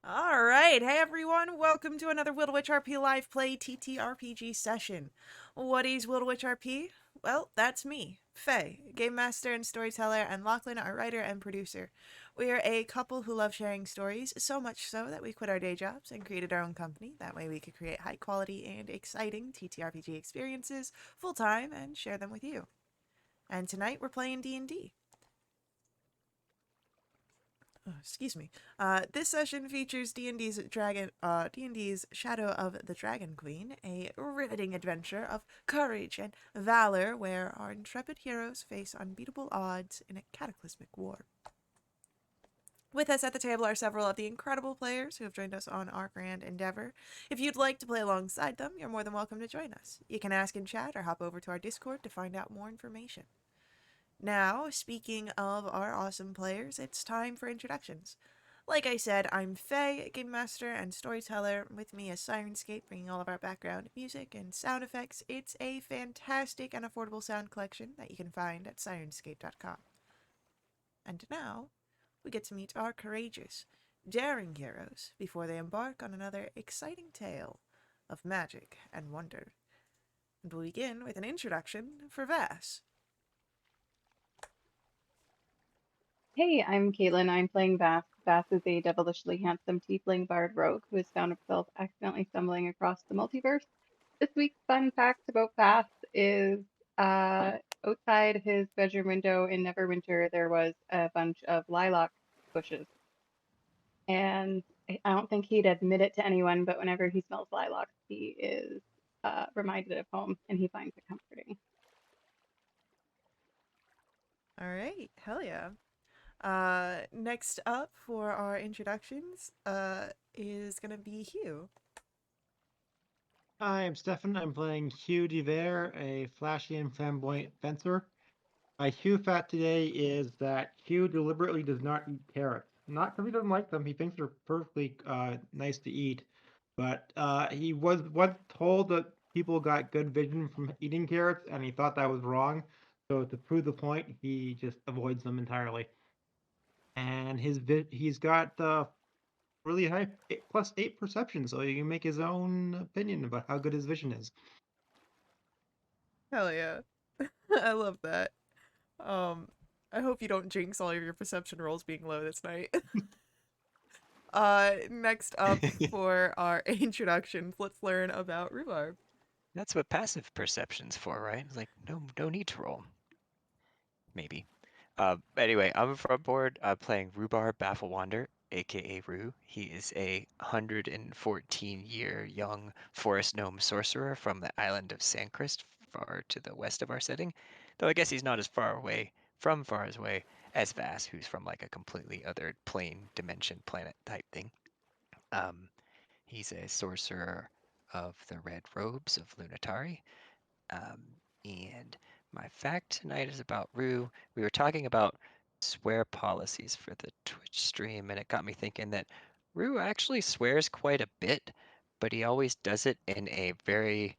All right, hey everyone, welcome to another WRP Live Play TTRPG session. What is WRP? Well, that's me, Faye, game master and storyteller, and Lachlan, our writer and producer. We are a couple who love sharing stories, so much so that we quit our day jobs and created our own company. That way we could create high quality and exciting TTRPG experiences full time and share them with you. And tonight we're playing D&D. Excuse me. This session features D&D's Shadow of the Dragon Queen, a riveting adventure of courage and valor where our intrepid heroes face unbeatable odds in a cataclysmic war. With us at the table are several of the incredible players who have joined us on our grand endeavor. If you'd like to play alongside them, you're more than welcome to join us. You can ask in chat or hop over to our Discord to find out more information. Now, speaking of our awesome players, it's time for introductions. Like I said, I'm Faye, Game Master and Storyteller. With me is Sirenscape, bringing all of our background music and sound effects. It's a fantastic and affordable sound collection that you can find at sirenscape.com. And now, we get to meet our courageous, daring heroes before they embark on another exciting tale of magic and wonder. And we'll begin with an introduction for Vass. Hey, I'm Caitlin. I'm playing Vass. Vass is a devilishly handsome tiefling bard rogue who has found himself accidentally stumbling across the multiverse. This week's fun fact about Vass is outside his bedroom window in Neverwinter, there was a bunch of lilac bushes. And I don't think he'd admit it to anyone, but whenever he smells lilacs, he is reminded of home and he finds it comforting. All right, hell yeah. Next up for our introductions is gonna be Hugh. Hi, I'm Stefan. I'm playing Hugh DeVere, a flashy and flamboyant fencer. My Hugh fact today is that Hugh deliberately does not eat carrots. Not because he doesn't like them, he thinks they're perfectly nice to eat. But he was once told that people got good vision from eating carrots, and he thought that was wrong. So to prove the point, he just avoids them entirely. And he's got really high +8 perception, so he can make his own opinion about how good his vision is. Hell yeah. I love that. Um, I hope you don't jinx all of your perception rolls being low this night. Next up for our introductions, let's learn about rhubarb. That's what passive perception's for, right? It's like no need to roll. Maybe. Anyway, I'm from board playing Rhubarb Bafflewander, aka Rue. He is a 114-year young forest gnome sorcerer from the island of Sandcrest, far to the west of our setting. Though I guess he's not as far away as Vass, who's from like a completely other plane, dimension, planet type thing. Um, he's a sorcerer of the Red Robes of Lunatari. Um, and my fact tonight is about Rue. We were talking about swear policies for the Twitch stream, and it got me thinking that Rue actually swears quite a bit, but he always does it in a very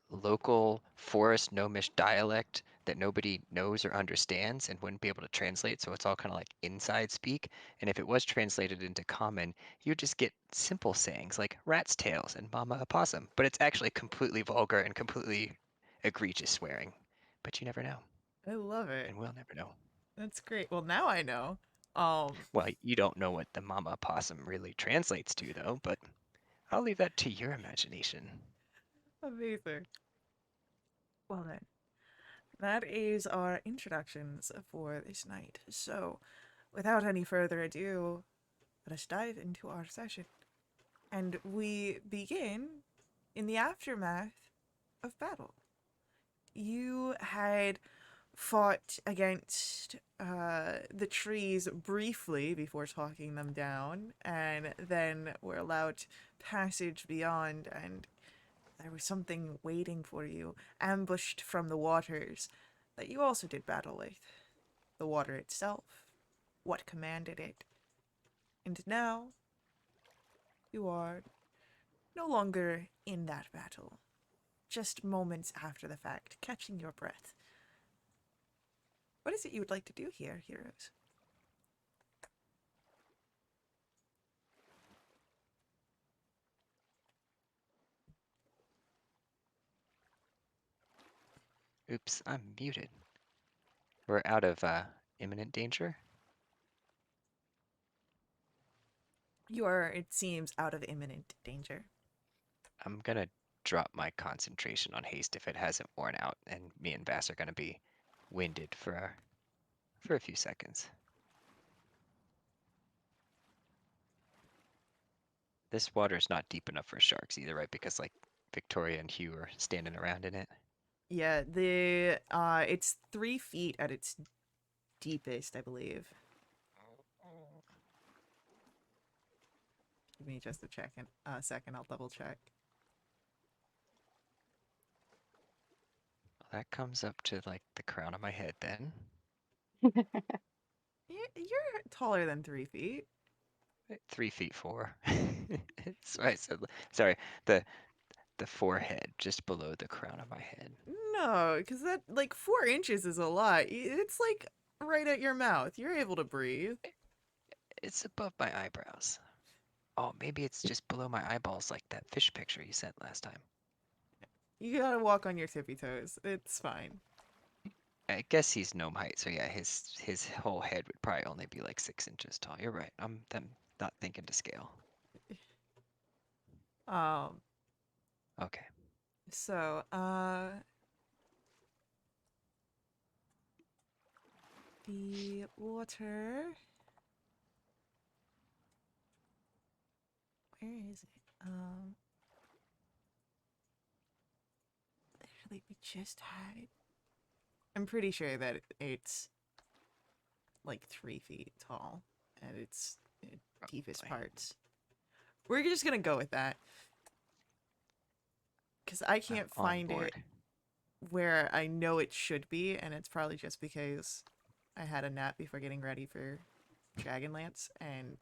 local forest gnomish dialect that nobody knows or understands and wouldn't be able to translate, so it's all kind of like inside speak. And if it was translated into common, you'd just get simple sayings like rat's tails and mama opossum, but it's actually completely vulgar and completely egregious swearing. But you never know, I love it. and we'll never know. That's great. Well, now I know. Um, Well, you don't know what the mama opossum really translates to, though, but I'll leave that to your imagination. Amazing. Well then, that is our introductions for this night. So, without any further ado, let us dive into our session. And we begin in the aftermath of battle. You had fought against the trees briefly before talking them down, and then were allowed passage beyond, and there was something waiting for you, ambushed from the waters, that you also did battle with. The water itself, what commanded it. And now you are no longer in that battle, just moments after the fact, catching your breath. What is it you would like to do here, heroes? Oops, I'm muted. We're out of imminent danger. You are, it seems, out of imminent danger. I'm gonna drop my concentration on haste if it hasn't worn out, and me and Vass are gonna be winded for a few seconds. This water's not deep enough for sharks either, right? Because like Victoria and Hugh are standing around in it. Yeah, it's 3 feet at its deepest, I believe. Give me just a second. I'll double check. That comes up to like the crown of my head then. You're taller than 3 feet. 3 feet 4. So I said, sorry, the forehead just below the crown of my head. No, because that, like, 4 inches is a lot. It's like right at your mouth. You're able to breathe. It's above my eyebrows. Oh, maybe it's just below my eyeballs like that fish picture you sent last time. You gotta walk on your tippy toes. It's fine. I guess he's gnome height, so yeah, his whole head would probably only be like 6 inches tall. You're right. I'm not thinking to scale. Um, Okay. so, the water. Where is it? Actually, we just had. I'm pretty sure that it's like 3 feet tall at its deepest Probably. parts. We're just gonna go with that. Because I I'm can't on find board. it where I know it should be, and it's probably just because I had a nap before getting ready for Dragonlance, and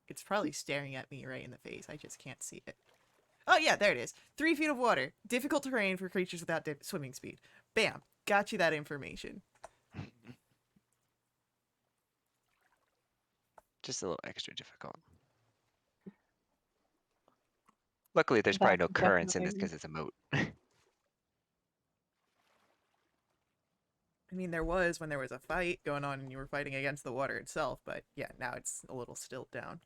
it's probably staring at me right in the face. I just can't see it. Oh yeah, there it is. 3 feet of water. Difficult terrain for creatures without swimming speed. Bam. Got you that information. Just a little extra difficult. Luckily, there's probably That's no currents in this definitely because it's a moat. I mean, there was when there was a fight going on and you were fighting against the water itself, but yeah, now it's a little stilled down.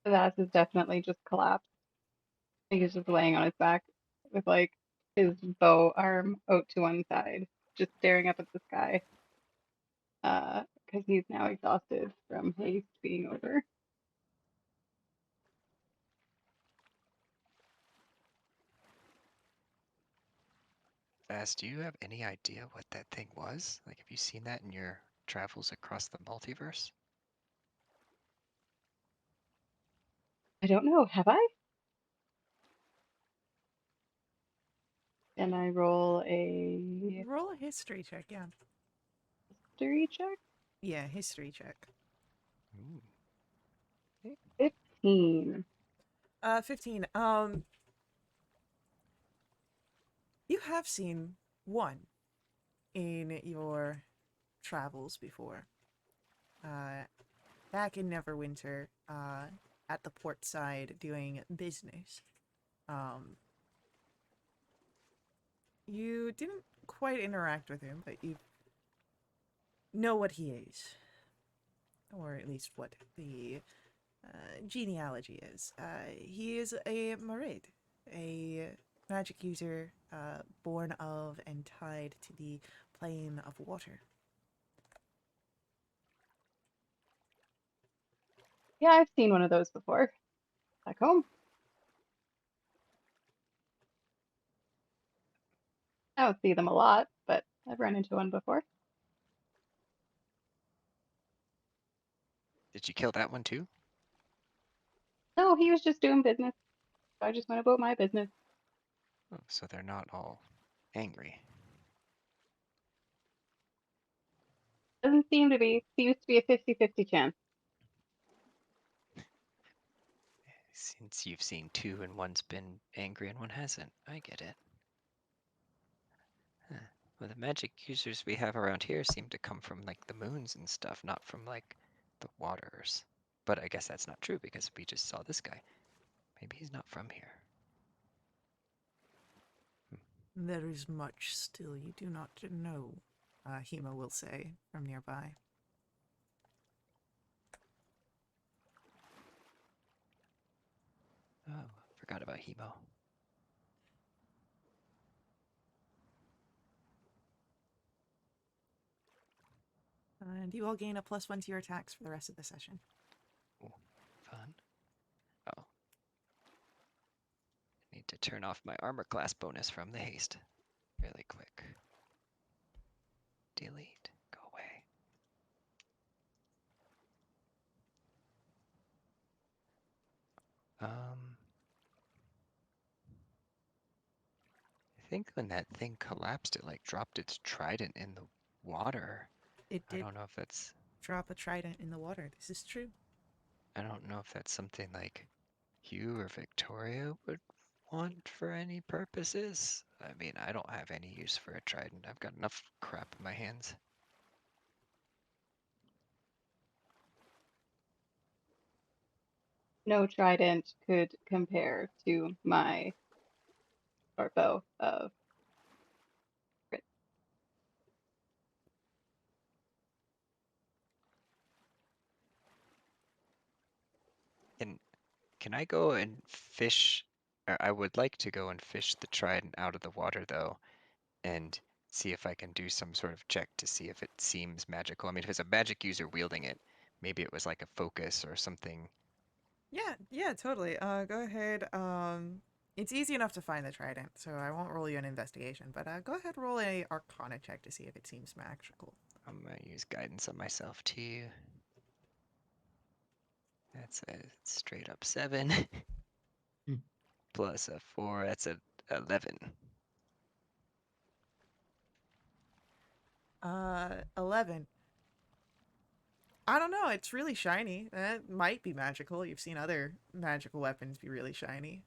that is definitely just collapsed. He's just laying on his back with like his bow arm out to one side, just staring up at the sky. Because he's now exhausted from haste being over. Vass, do you have any idea what that thing was? Like, have you seen that in your travels across the multiverse? I don't know, have I? And I roll a Roll a history check, yeah. history check? Yeah, history check. Ooh. 15. 15. You have seen one in your travels before. Back in Neverwinter, at the port side doing business. Um, you didn't quite interact with him, but you know what he is. Or at least what the genealogy is. He is a Marid, a magic user born of and tied to the plane of water. Yeah, I've seen one of those before. Back home. I don't see them a lot, but I've run into one before. Did you kill that one too? No, he was just doing business. I just went about my business. Oh, so they're not all angry. Doesn't seem to be. Seems to be a 50-50 chance. Since you've seen two and one's been angry and one hasn't. I get it. Huh. Well, the magic users we have around here seem to come from like the moons and stuff, not from like the waters. But I guess that's not true because we just saw this guy. Maybe he's not from here. There is much still you do not know, Hema will say from nearby. Oh, forgot about Hemo. And you all gain a +1 to your attacks for the rest of the session. Ooh, fun. Oh. I need to turn off my armor class bonus from the haste really quick. Delete. Go away. I think when that thing collapsed, it like dropped its trident in the water. It I did don't know if that's drop a trident in the water. This is true. I don't know if that's something like Hugh or Victoria would want for any purposes. I mean, I don't have any use for a trident. I've got enough crap in my hands. No trident could compare to my short bow of crit. Can I go and fish? Or I would like to go and fish the trident out of the water though, and see if I can do some sort of check to see if it seems magical. I mean, if it's a magic user wielding it, maybe it was like a focus or something. Yeah, totally. Go ahead. It's easy enough to find the trident, so I won't roll you an investigation, but go ahead, roll a Arcana check to see if it seems magical. I'm gonna use guidance on myself too. That's a straight up 7 Hmm. plus a 4. That's a 11. 11. I don't know. It's really shiny. That might be magical. You've seen other magical weapons be really shiny.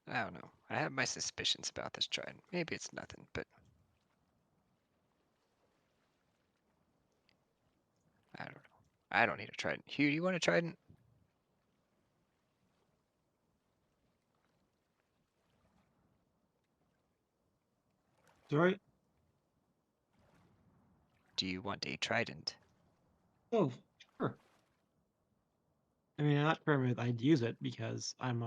I don't know. I have my suspicions about this trident. Maybe it's nothing, but I don't know. I don't need a trident. Hugh, do you want a trident? Sorry. Do you want a trident? Oh, sure. I mean, I'm not sure if I'd use it because I'm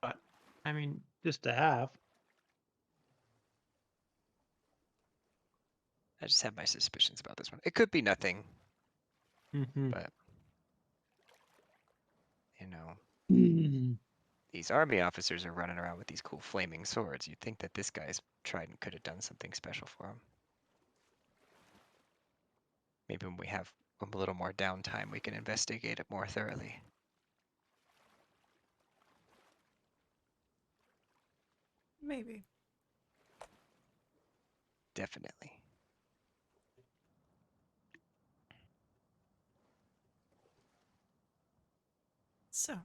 but I mean, just to have. I just have my suspicions about this one. It could be nothing, Mm-hmm. but you know, Mm. these army officers are running around with these cool flaming swords. You'd think that this guy's trident could have done something special for him. Maybe when we have a little more downtime, we can investigate it more thoroughly. Maybe. Definitely. So,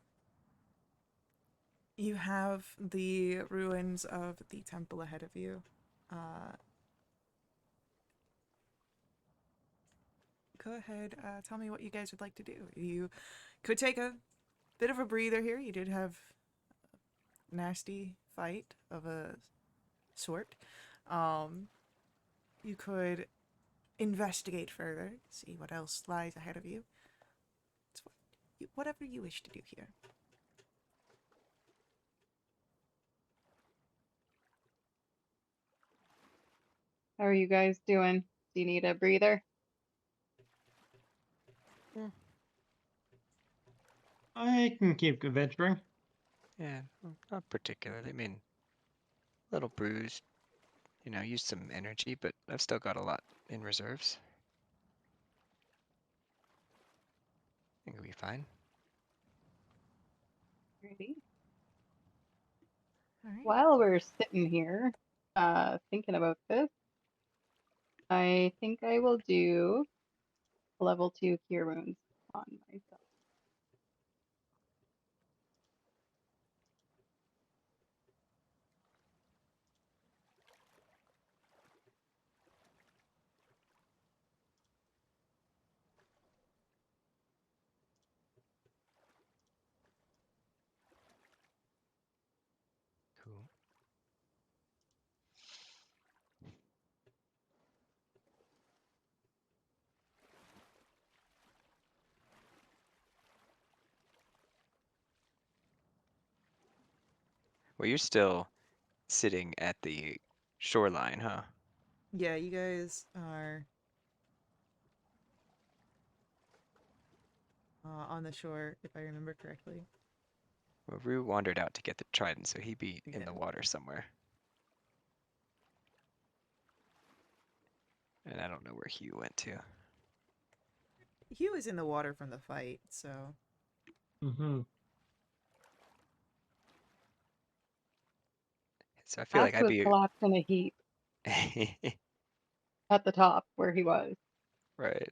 you have the ruins of the temple ahead of you. Go ahead, tell me what you guys would like to do. You could take a bit of a breather here. You did have a nasty fight of a sort. Um, you could investigate further, see what else lies ahead of you. It's whatever you wish to do here. How are you guys doing? Do you need a breather? I can keep adventuring. Yeah, not particularly. I mean, a little bruised, used some energy, but I've still got a lot in reserves. I think we'll be fine. Alrighty. All right. While we're sitting here, thinking about this, I think I will do level 2 cure wounds on myself. Well, you're still sitting at the shoreline, huh? Yeah, you guys are on the shore, if I remember correctly. Well, Rue wandered out to get the trident, so he'd be in the Yeah. water somewhere. And I don't know where Hugh went to. He was in the water from the fight, so Mm-hmm. So I feel Bass like I'd was be collapsed in a heap at the top where he was. right.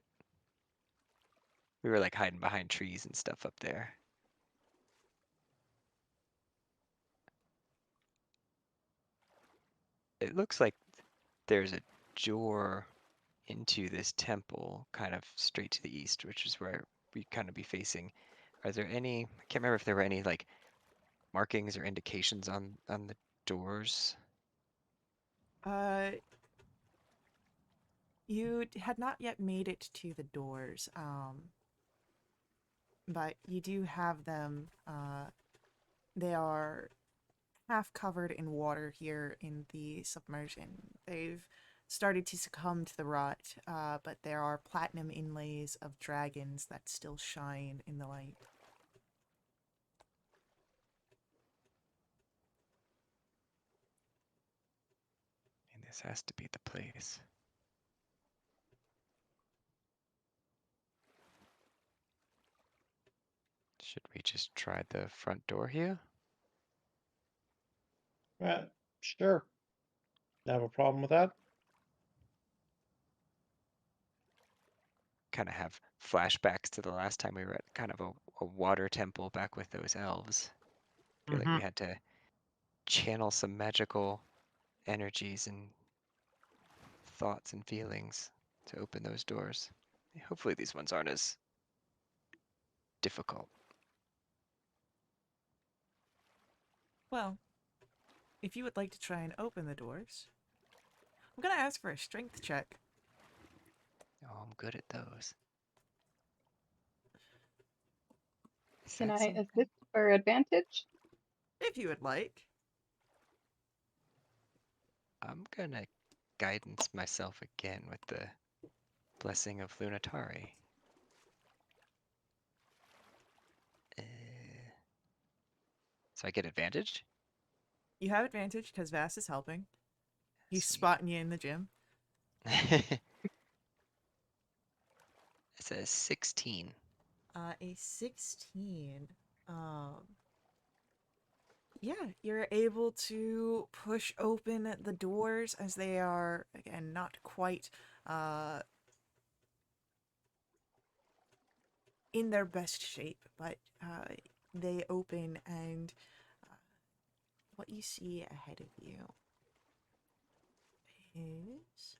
We were like hiding behind trees and stuff up there. It looks like there's a door into this temple kind of straight to the east, which is where we kind of be facing. Are there any, I can't remember if there were any like markings or indications on the doors. uh you had not yet made it to the doors, but you do have them. They are half covered in water here in the submersion. They've started to succumb to the rot, but there are platinum inlays of dragons that still shine in the light. And this has to be the place. Should we just try the front door here? Sure. Have a problem with that? Kind of have flashbacks to the last time we were at kind of a water temple back with those elves. Feel like Mm-hmm. we had to channel some magical energies and thoughts and feelings to open those doors. Hopefully these ones aren't as difficult. Well, if you would like to try and open the doors, I'm gonna ask for a strength check. Oh, I'm good at those. Is Can that I something? assist for advantage? If you would like. I'm gonna guidance myself again with the blessing of Lunatari. Uh, so I get advantage? You have advantage because Vass is helping. He's Sweet. spotting you in the gym. It says 16. A 16. Um, yeah, you're able to push open the doors as they are, again, not quite uh, in their best shape, but they open, and uh, what you see ahead of you is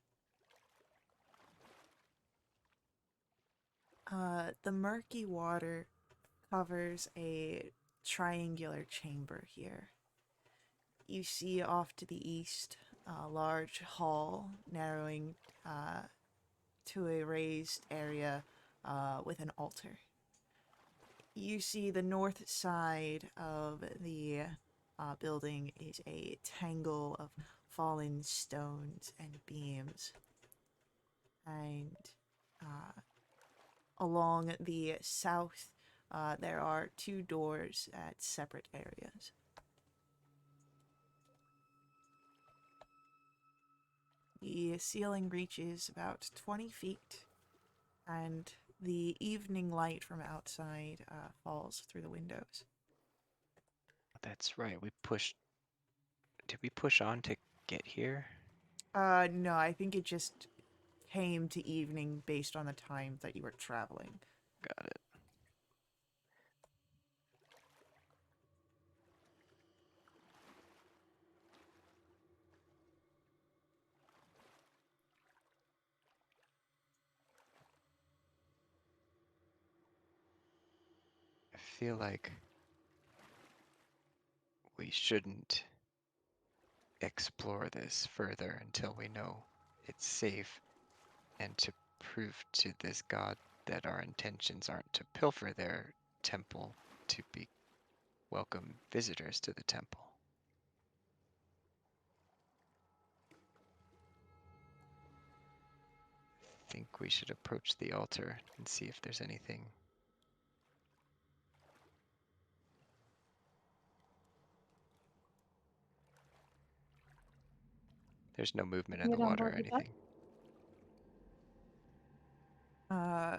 the murky water covers a triangular chamber here. You see off to the east a large hall narrowing to a raised area with an altar. You see the north side of the building is a tangle of fallen stones and beams. And along the south, there are two doors at separate areas. The ceiling reaches about 20 feet, and the evening light from outside falls through the windows. That's right. Did we push on to get here? No, I think it just came to evening based on the time that you were traveling. Got it. I feel like we shouldn't explore this further until we know it's safe and to prove to this god that our intentions aren't to pilfer their temple, to be welcome visitors to the temple. think we should approach the altar and see if there's anything. There's no movement in the Get on water board or with that. anything.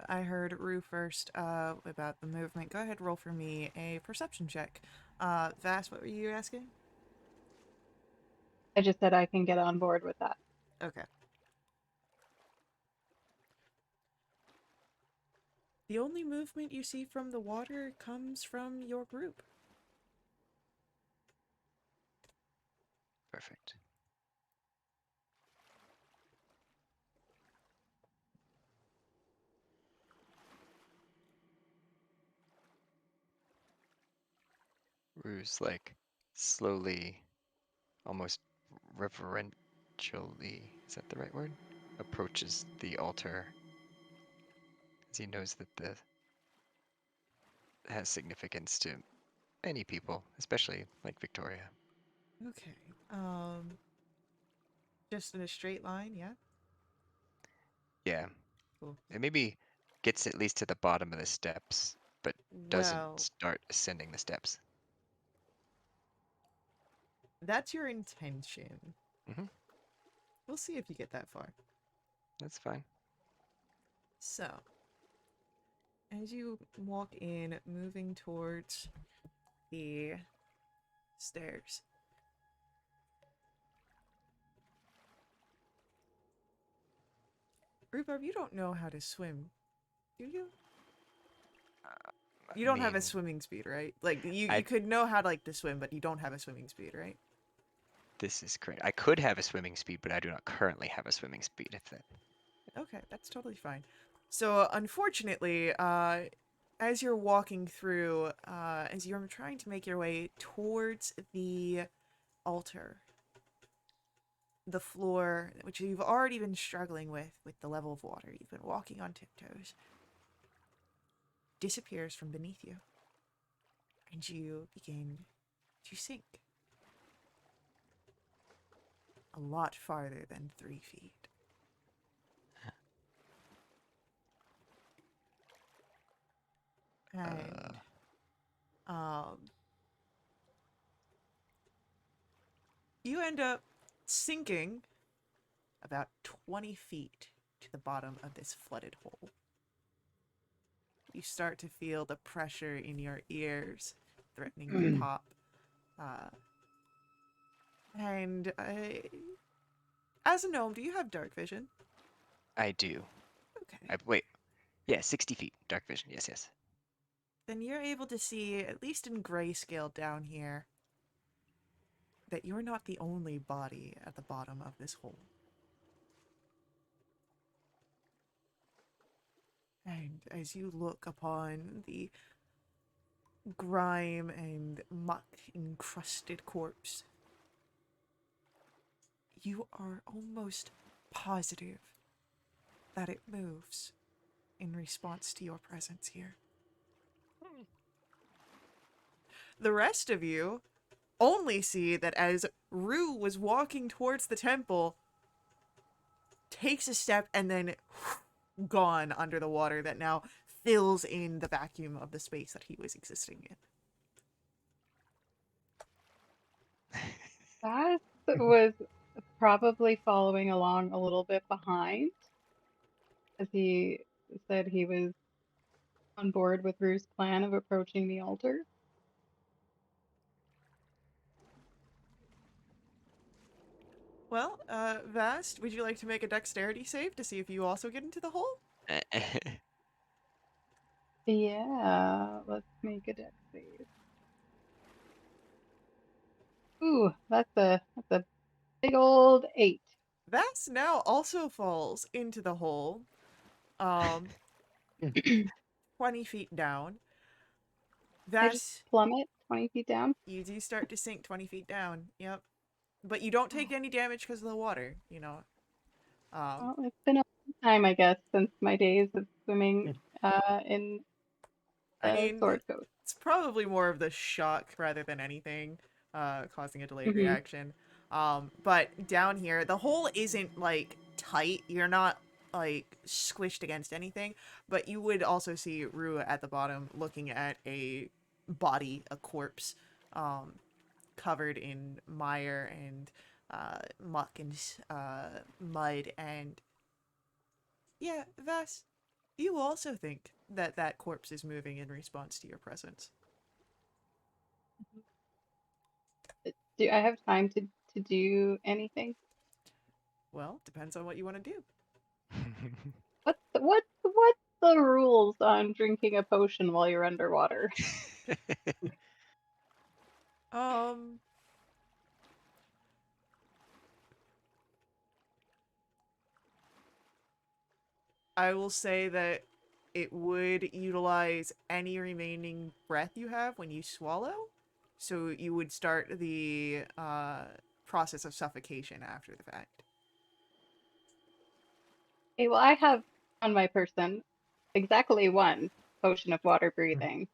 I heard Rue first about the movement. Go ahead, roll for me a perception check. Vass, what were you asking? I just said I can get on board with that. Okay. The only movement you see from the water comes from your group. Perfect. Rue's like slowly, almost reverentially, is that the right word? Approaches the altar as he knows that the has significance to many people, especially like Victoria. Okay. Just in a straight line, yeah? Yeah, Cool. it maybe gets at least to the bottom of the steps, but doesn't Well, start ascending the steps. that's your intention. Hmm. We'll see if you get that far. That's fine. So, as you walk in, moving towards the stairs, Rhubarb, you don't know how to swim, do you? I You don't have a mean, swimming speed, right? Like, you I could know how to, like, to swim, but you don't have a swimming speed, right? this is correct. I could have a swimming speed, but I do not currently have a swimming speed. If that. Okay, that's totally fine. So, unfortunately, as you're walking through, as you're trying to make your way towards the altar, the floor, which you've already been struggling with the level of water, you've been walking on tiptoes, disappears from beneath you, and you begin to sink a lot farther than 3 feet. And, um, you end up sinking about 20 feet to the bottom of this flooded hole. You start to feel the pressure in your ears threatening to pop. Uh, and as a gnome, do you have dark vision? I do. Okay. Wait. Yeah, 60 feet. Dark vision. Yes, yes. Then you're able to see, at least in grayscale down here, that you're not the only body at the bottom of this hole. And as you look upon the grime and muck encrusted corpse, you are almost positive that it moves in response to your presence here. The rest of you only see that as Rue was walking towards the temple, takes a step and then gone under the water that now fills in the vacuum of the space that he was existing in. That was probably following along a little bit behind, as he said he was on board with Rue's plan of approaching the altar. Well, Vast, would you like to make a dexterity save to see if you also get into the hole? Yeah, let's make a dex save. Ooh, that's a big old 8. Vast now also falls into the hole, um, 20 feet down. I just Vast, plummet 20 feet down. you do start to sink 20 feet down, yep. But you don't take any damage because of the water, you know. Well, it's been a long time, I guess, since my days of swimming in I the mean, Sword Coast. it's probably more of the shock rather than anything causing a delayed Mm-hmm. reaction. But down here, the hole isn't like tight. You're not like squished against anything, but you would also see Rua at the bottom looking at a body, a corpse, um, covered in mire and muck and mud. And yeah, Vass, you also think that that corpse is moving in response to your presence. Do I have time to do anything? Well, depends on what you want to do. What's the rules on drinking a potion while you're underwater? Um, I will say that it would utilize any remaining breath you have when you swallow. So you would start the process of suffocation after the fact. Okay, well, I have on my person exactly one potion of water breathing.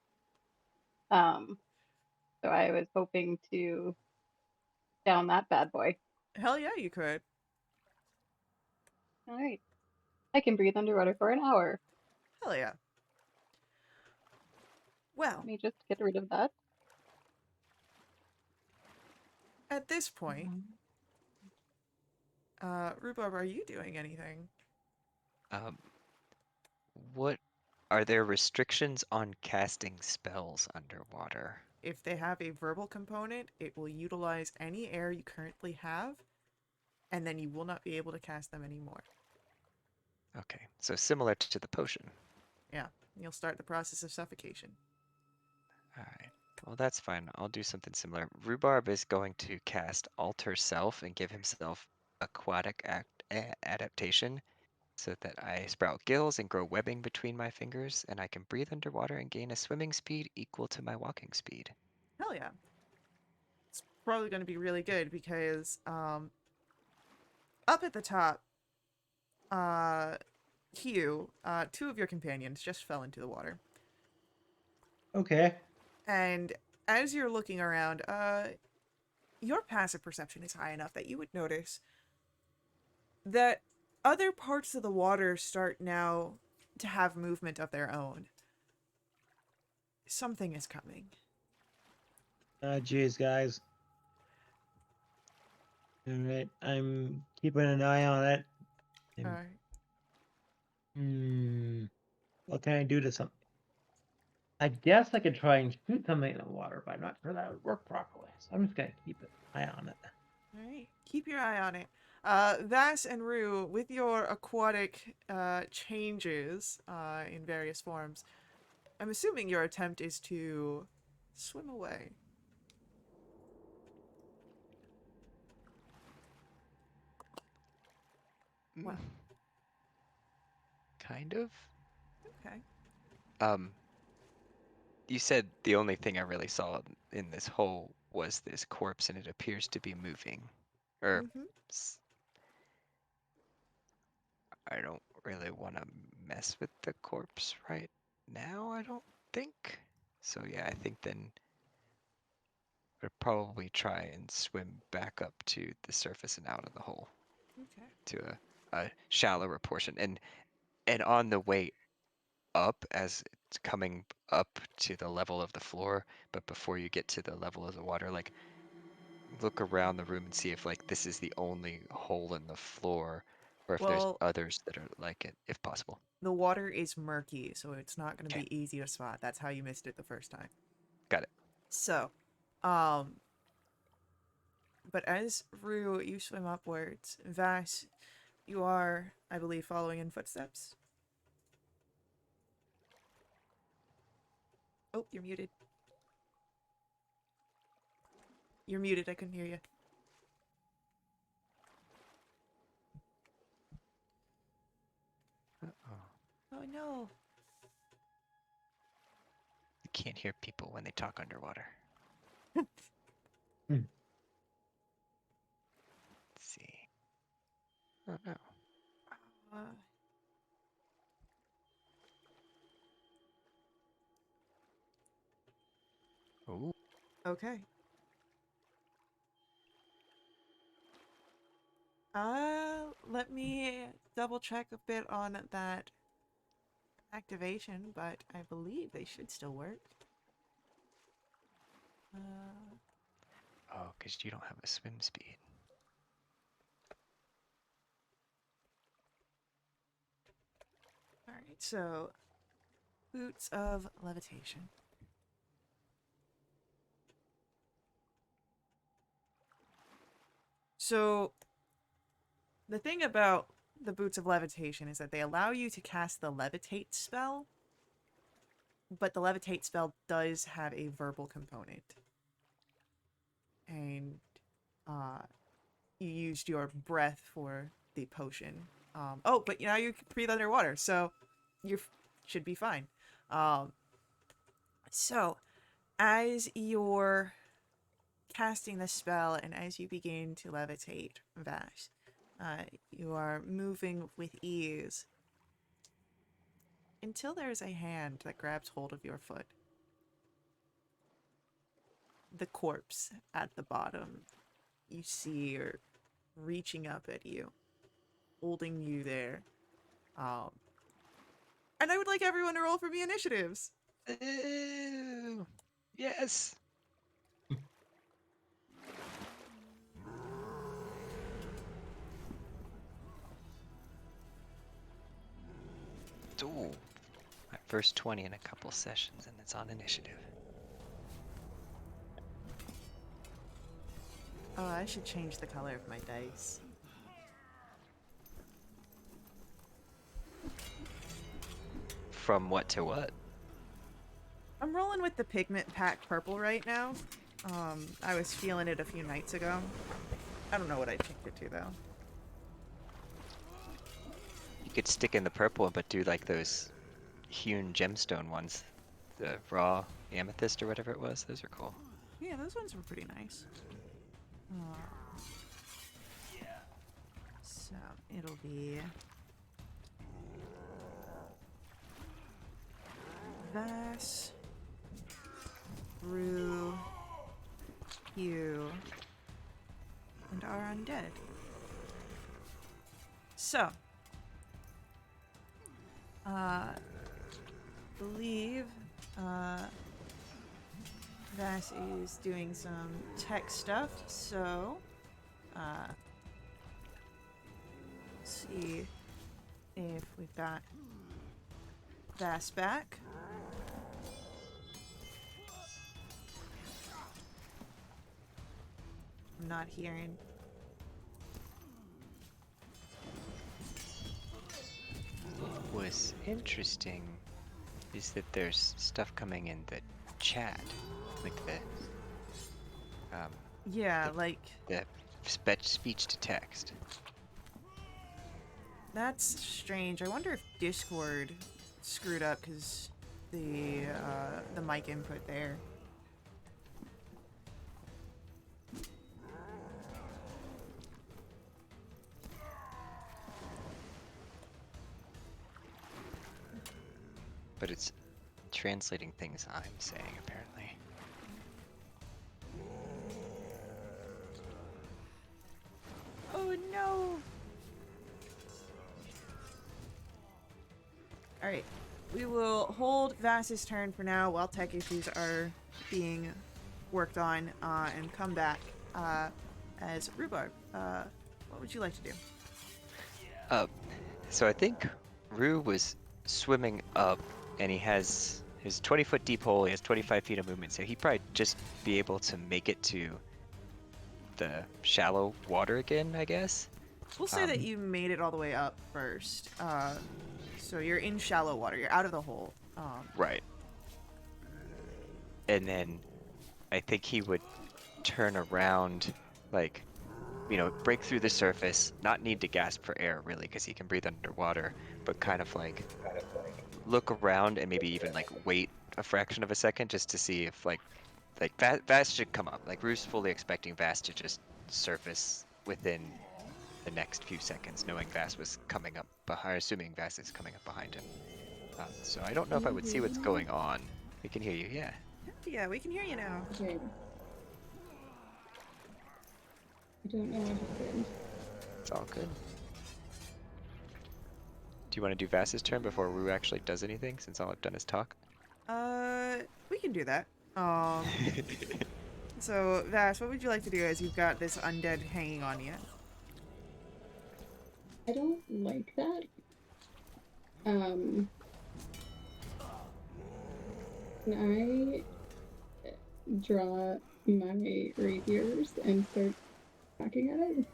Um, so I was hoping to down that bad boy. Hell yeah, you could. All right. I can breathe underwater for an hour. Hell yeah. Let Well, me just get rid of that. at this point, Rhubarb, are you doing anything? Um, what are there restrictions on casting spells underwater? If they have a verbal component, it will utilize any air you currently have, and then you will not be able to cast them anymore. Okay, so similar to the potion. Yeah, you'll start the process of suffocation. All right. Well, that's fine. I'll do something similar. Rhubarb is going to cast Alter Self and give himself aquatic adaptation so that I sprout gills and grow webbing between my fingers, and I can breathe underwater and gain a swimming speed equal to my walking speed. Hell yeah. It's probably going to be really good because up at the top, uh, Hugh, two of your companions just fell into the water. Okay. And as you're looking around, your passive perception is high enough that you would notice that other parts of the water start now to have movement of their own. Something is coming. Geez, guys. All right, I'm keeping an eye on it. All And, right. what can I do to something? I guess I could try and shoot something in the water, but I'm not sure that would work properly. So I'm just gonna keep an eye on it. All right. Keep your eye on it. Vass and Rue, with your aquatic changes in various forms, I'm assuming your attempt is to swim away. Mm, Well, kind of. okay. Um, you said the only thing I really saw in this hole was this corpse, and it appears to be moving. Or, Mm-hmm. s- I don't really want to mess with the corpse right now, I don't think. So yeah, I think then I'd probably try and swim back up to the surface and out of the hole Okay. to a shallower portion. And on the way up, as it's coming up to the level of the floor, but before you get to the level of the water, like look around the room and see if like this is the only hole in the floor or if there's Well, others that are like it, if possible. the water is murky, so it's not going to Okay, be easy to spot. That's how you missed it the first time. got it. So, um, but as Rue, you swim upwards, Vass, you are, I believe, following in footsteps. Oh, you're muted. You're muted. I couldn't hear you. Uh-oh. Oh no. You can't hear people when they talk underwater. Hmm. Let's see. Oh no. Uh, Ooh. okay. Let me double check a bit on that activation, but I believe they should still work. Oh, because you don't have a swim speed. Alright, so boots of levitation. So the thing about the boots of levitation is that they allow you to cast the levitate spell, but the levitate spell does have a verbal component. And you used your breath for the potion. Oh, but now you can breathe underwater, so you should be fine. So, as you're casting the spell and as you begin to levitate, Vash, you are moving with ease until there's a hand that grabs hold of your foot. The corpse at the bottom, you see her reaching up at you, holding you there. And I would like everyone to roll for me initiatives. Ew. Yes. Ooh. My first 20 in a couple sessions, and it's on initiative. Oh, I should change the color of my dice. From what to what? I'm rolling with the pigment pack purple right now. I was feeling it a few nights ago. I don't know what I changed it to, though. You could stick in the purple, but do like those hewn gemstone ones. The raw amethyst or whatever it was. Those are cool. Yeah, those ones were pretty nice. So, it'll be... Vass, Rue, Hugh, and our undead. So, believe, Vass is doing some tech stuff, so, see if we've got Vass back. I'm not hearing. What's interesting is that there's stuff coming in the chat, like Yeah, like, the speech to text. that's strange. I wonder if Discord screwed up because the mic input there. But it's translating things I'm saying, apparently. Oh no! Alright. We will hold Vass's turn for now while tech issues are being worked on, and come back as Rhubarb. What would you like to do? So I think Rue was swimming up, and he has his 20-foot deep hole. He has 25 feet of movement, so he'd probably just be able to make it to the shallow water again, I guess. We'll say that you made it all the way up first. So you're in shallow water. You're out of the hole. Right. And then I think he would turn around, like, break through the surface, not need to gasp for air, really, because he can breathe underwater, but kind of like look around and maybe even like wait a fraction of a second just to see if like Vast should come up. Like, Rue's fully expecting Vast to just surface within the next few seconds, knowing Vast was coming up behind, assuming Vast is coming up behind him. So I don't know if I would see what's going on. We can hear you, yeah. Yeah, we can hear you now. Okay. I don't know what happened. It's all good. Do you want to do Vass's turn before Rue actually does anything, since all I've done is talk? We can do that. So Vash, what would you like to do as you've got this undead hanging on you? I don't like that. Can I draw my rapiers and start hacking at it?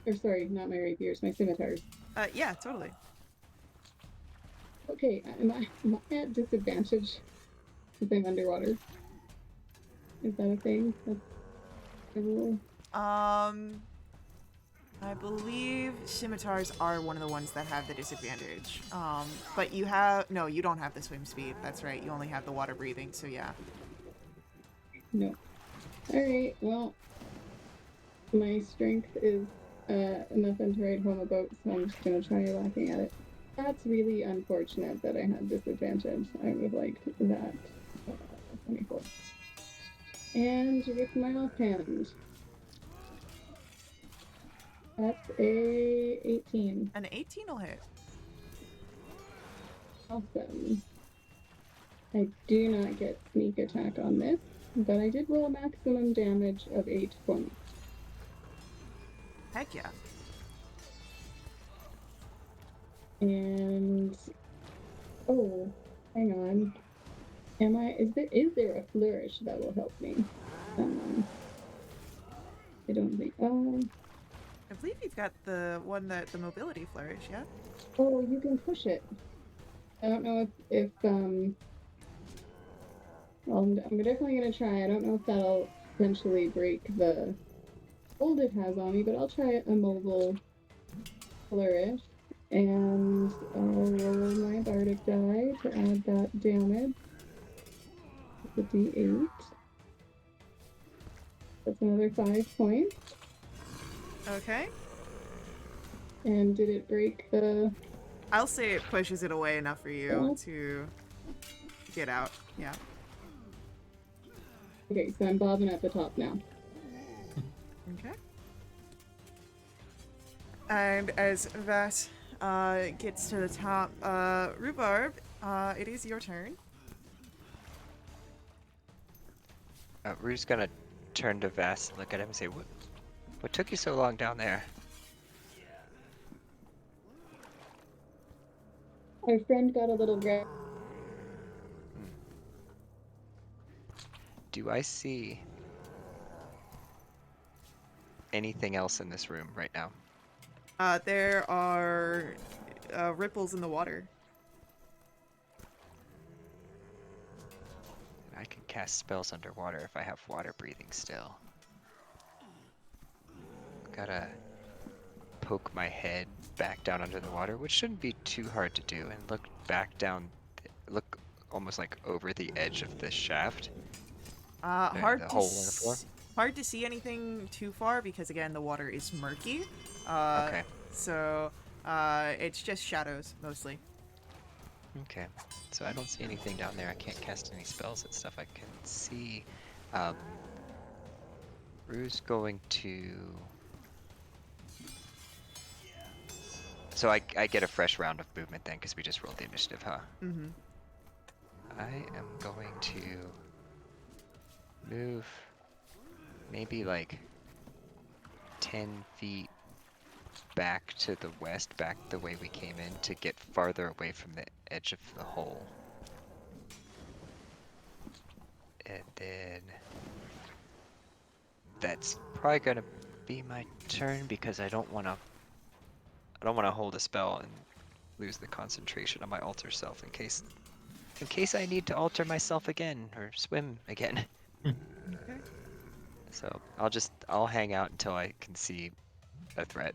Or sorry, not my rapiers, my scimitars. Yeah, totally. Okay, am I at disadvantage if I'm underwater? Is that a thing? That's a rule? I believe scimitars are one of the ones that have the disadvantage. But you have no, you don't have the swim speed. That's right. You only have the water breathing. So yeah. No. Alright, well, my strength is nothing to write home about, so I'm just gonna try whacking at it. That's really unfortunate that I had disadvantage. I would have liked that. 24. And with my offhand, that's a 18. An 18 will hit. Awesome. I do not get sneak attack on this, but I did roll a maximum damage of 8 points. Heck yeah. And oh, hang on. Is there a flourish that will help me? I don't think. I believe you've got the one that the mobility flourish. Yeah. Oh, you can push it. I don't know if well, I'm definitely gonna try. I don't know if that'll potentially break the hold it has on me, but I'll try a mobile flourish. And I'll roll my bardic die to add that damage. The d8. That's another 5 points. Okay. And did it break the... I'll say it pushes it away enough for you to get out. Yeah. Okay, so I'm bobbing at the top now. Okay. And as that gets to the top, Rhubarb, it is your turn. Rue's gonna turn to Vass, look at him, and say, "What took you so long down there?" Our friend got a little grab. Do I see anything else in this room right now? There are ripples in the water. I can cast spells underwater if I have water breathing still. Gotta poke my head back down under the water, which shouldn't be too hard to do, and look back down, look almost like over the edge of this shaft. Hard the to hole in the floor? hard to see anything too far because again the water is murky. Okay. So it's just shadows mostly. Okay, so I don't see anything down there. I can't cast any spells and stuff. I can see. Rue's going to. So I get a fresh round of movement then, because we just rolled the initiative, huh? Mm-hmm. I am going to move maybe like 10 feet back to the west, back the way we came in, to get farther away from the edge of the hole. And then that's probably gonna be my turn, because I don't wanna hold a spell and lose the concentration on my alter self in case I need to alter myself again or swim again. Okay. So I'll hang out until I can see a threat.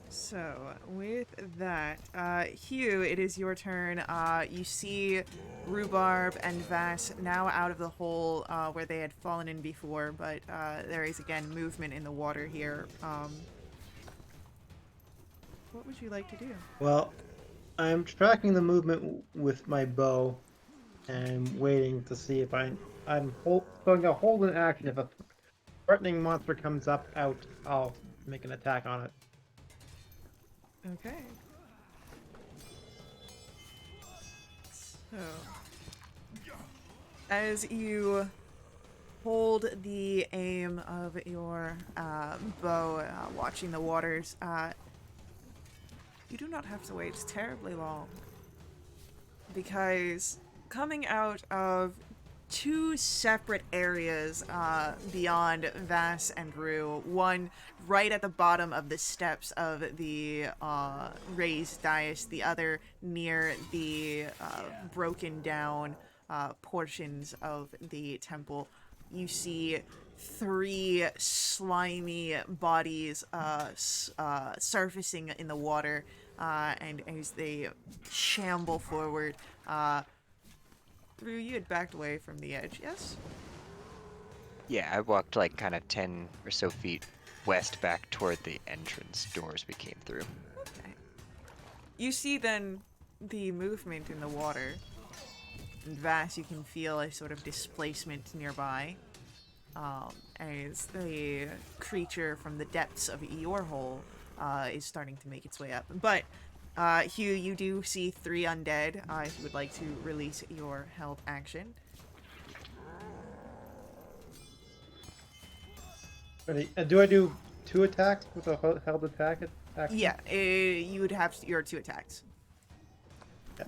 So with that, Hugh, it is your turn. You see Rhubarb and Vass now out of the hole where they had fallen in before, but there is again movement in the water here. What would you like to do? Well, I'm tracking the movement with my bow and waiting to see if I'm going to hold an action. If a threatening monster comes up out, I'll make an attack on it. Okay. So, as you hold the aim of your bow, watching the waters, you do not have to wait terribly long. Because coming out of two separate areas beyond Vass and Rue, one right at the bottom of the steps of the raised dais, the other near the broken down portions of the temple, you see three slimy bodies surfacing in the water, and as they shamble forward, Rue, you had backed away from the edge, yes? Yeah, I walked like kind of 10 or so feet west back toward the entrance doors we came through. Okay. You see then the movement in the water. And Vass, you can feel a sort of displacement nearby. As the creature from the depths of your hole is starting to make its way up. But, Hugh, you do see three undead, if you would like to release your held action. Ready? Do I do 2 attacks with a held attack action? Yeah, you would have your 2 attacks. Yeah.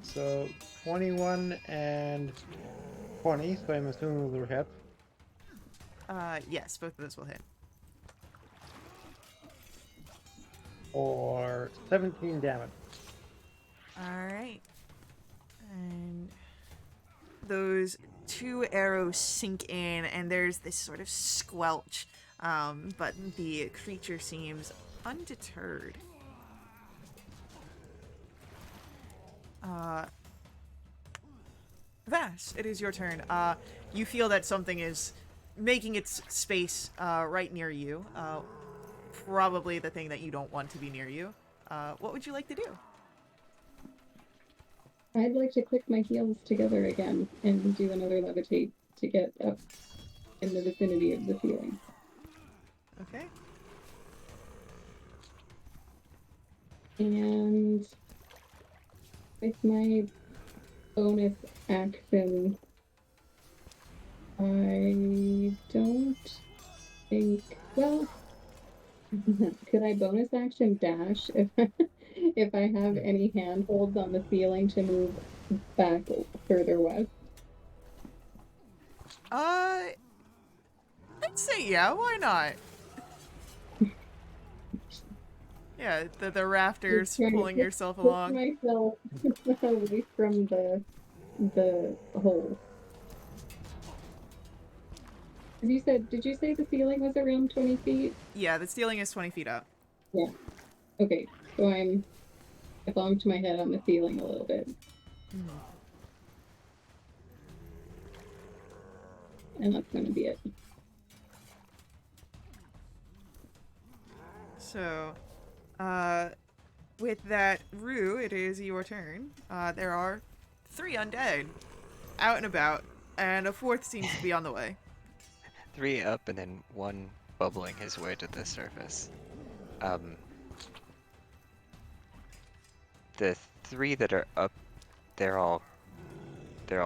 So 21 and 20, so I'm assuming those are hits. Yes, both of those will hit. Or 17 damage. Alright. And those 2 arrows sink in, and there's this sort of squelch, but the creature seems undeterred. Vass, it is your turn. You feel that something is making its space right near you. Probably the thing that you don't want to be near you. What would you like to do? I'd like to click my heels together again and do another levitate to get up in the vicinity of the ceiling. Okay. And with my bonus action, I don't think, well, could I bonus action dash if I have any handholds on the ceiling to move back further west? I'd say yeah, why not? Yeah, the rafters Just trying to pulling yourself push along. myself away from the hole. Did you say the ceiling was around 20 feet? Yeah, the ceiling is 20 feet up. Yeah. Okay, so I bumped my head on the ceiling a little bit. And that's gonna be it. So, with that, Rue, it is your turn. There are 3 undead out and about, and a 4th seems to be on the way. 3 up and then 1 bubbling his way to the surface. The 3 that are up, they're all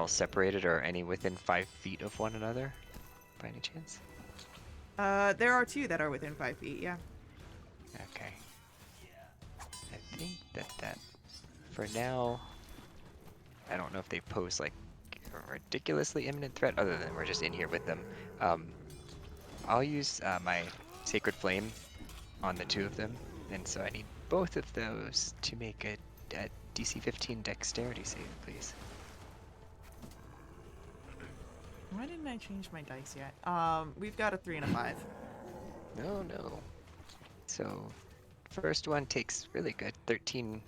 separated, or any within 5 feet of one another, by any chance? There are 2 that are within 5 feet, yeah. Okay. I think that for now, I don't know if they pose like a ridiculously imminent threat, other than we're just in here with them. I'll use my Sacred Flame on the 2 of them, and so I need both of those to make a DC 15 Dexterity save, please. Why didn't I change my dice yet? We've got a 3 and a 5. No. So, first one takes really good 13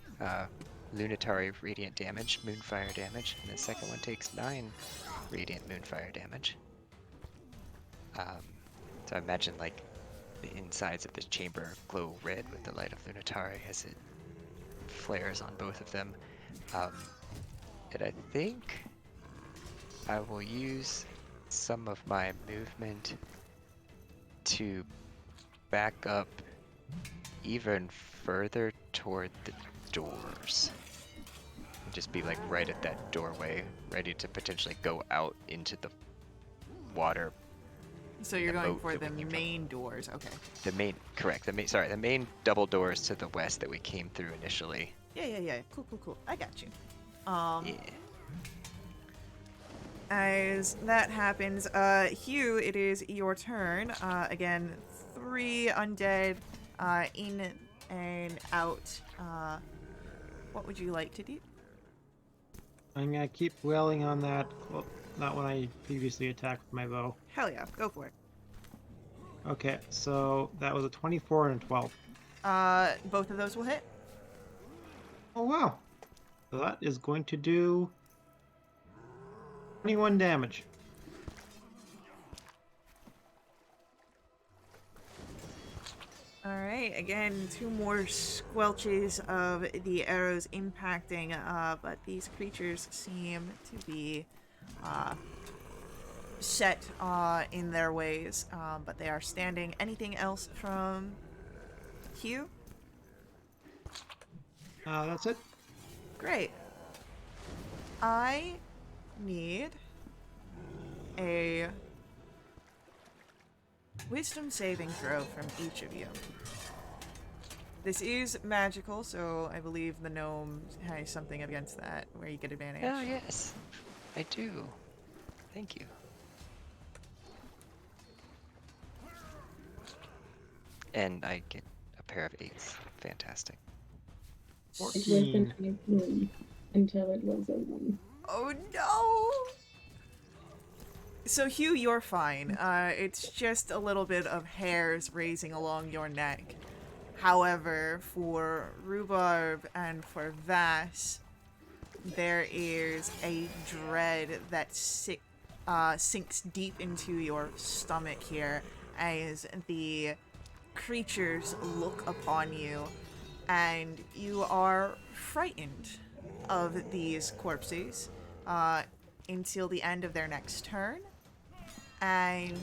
Lunatary Radiant damage, Moonfire damage, and the second one takes 9 Radiant Moonfire damage. So I imagine like the insides of this chamber glow red with the light of Lunatari as it flares on both of them. And I think I will use some of my movement to back up even further toward the doors. Just be like right at that doorway, ready to potentially go out into the water. So you're The going boat for that we the came from. main doors. Okay. The main double doors to the west that we came through initially. Yeah. Cool. I got you. Yeah. As that happens, Hugh, it is your turn. Again, 3 undead, in and out. What would you like to do? I'm gonna keep dwelling on that one I previously attacked with my bow. Hell yeah, go for it. Okay, so that was a 24 and a 12. Both of those will hit. Oh wow. So that is going to do 21 damage. Alright, again, 2 more squelches of the arrows impacting, but these creatures seem to be set in their ways, but they are standing. Anything else from Hugh? That's it. Great. I need a wisdom saving throw from each of you. This is magical, so I believe the gnome has something against that where you get advantage. Oh yes, I do. Thank you. And I get a pair of 8s. Fantastic. It was 14. an 19 until it was a 1. Oh no! So Hugh, you're fine. It's just a little bit of hairs raising along your neck. However, for Rhubarb and for Vass, there is a dread that sinks deep into your stomach here as the creatures look upon you, and you are frightened of these corpses until the end of their next turn. And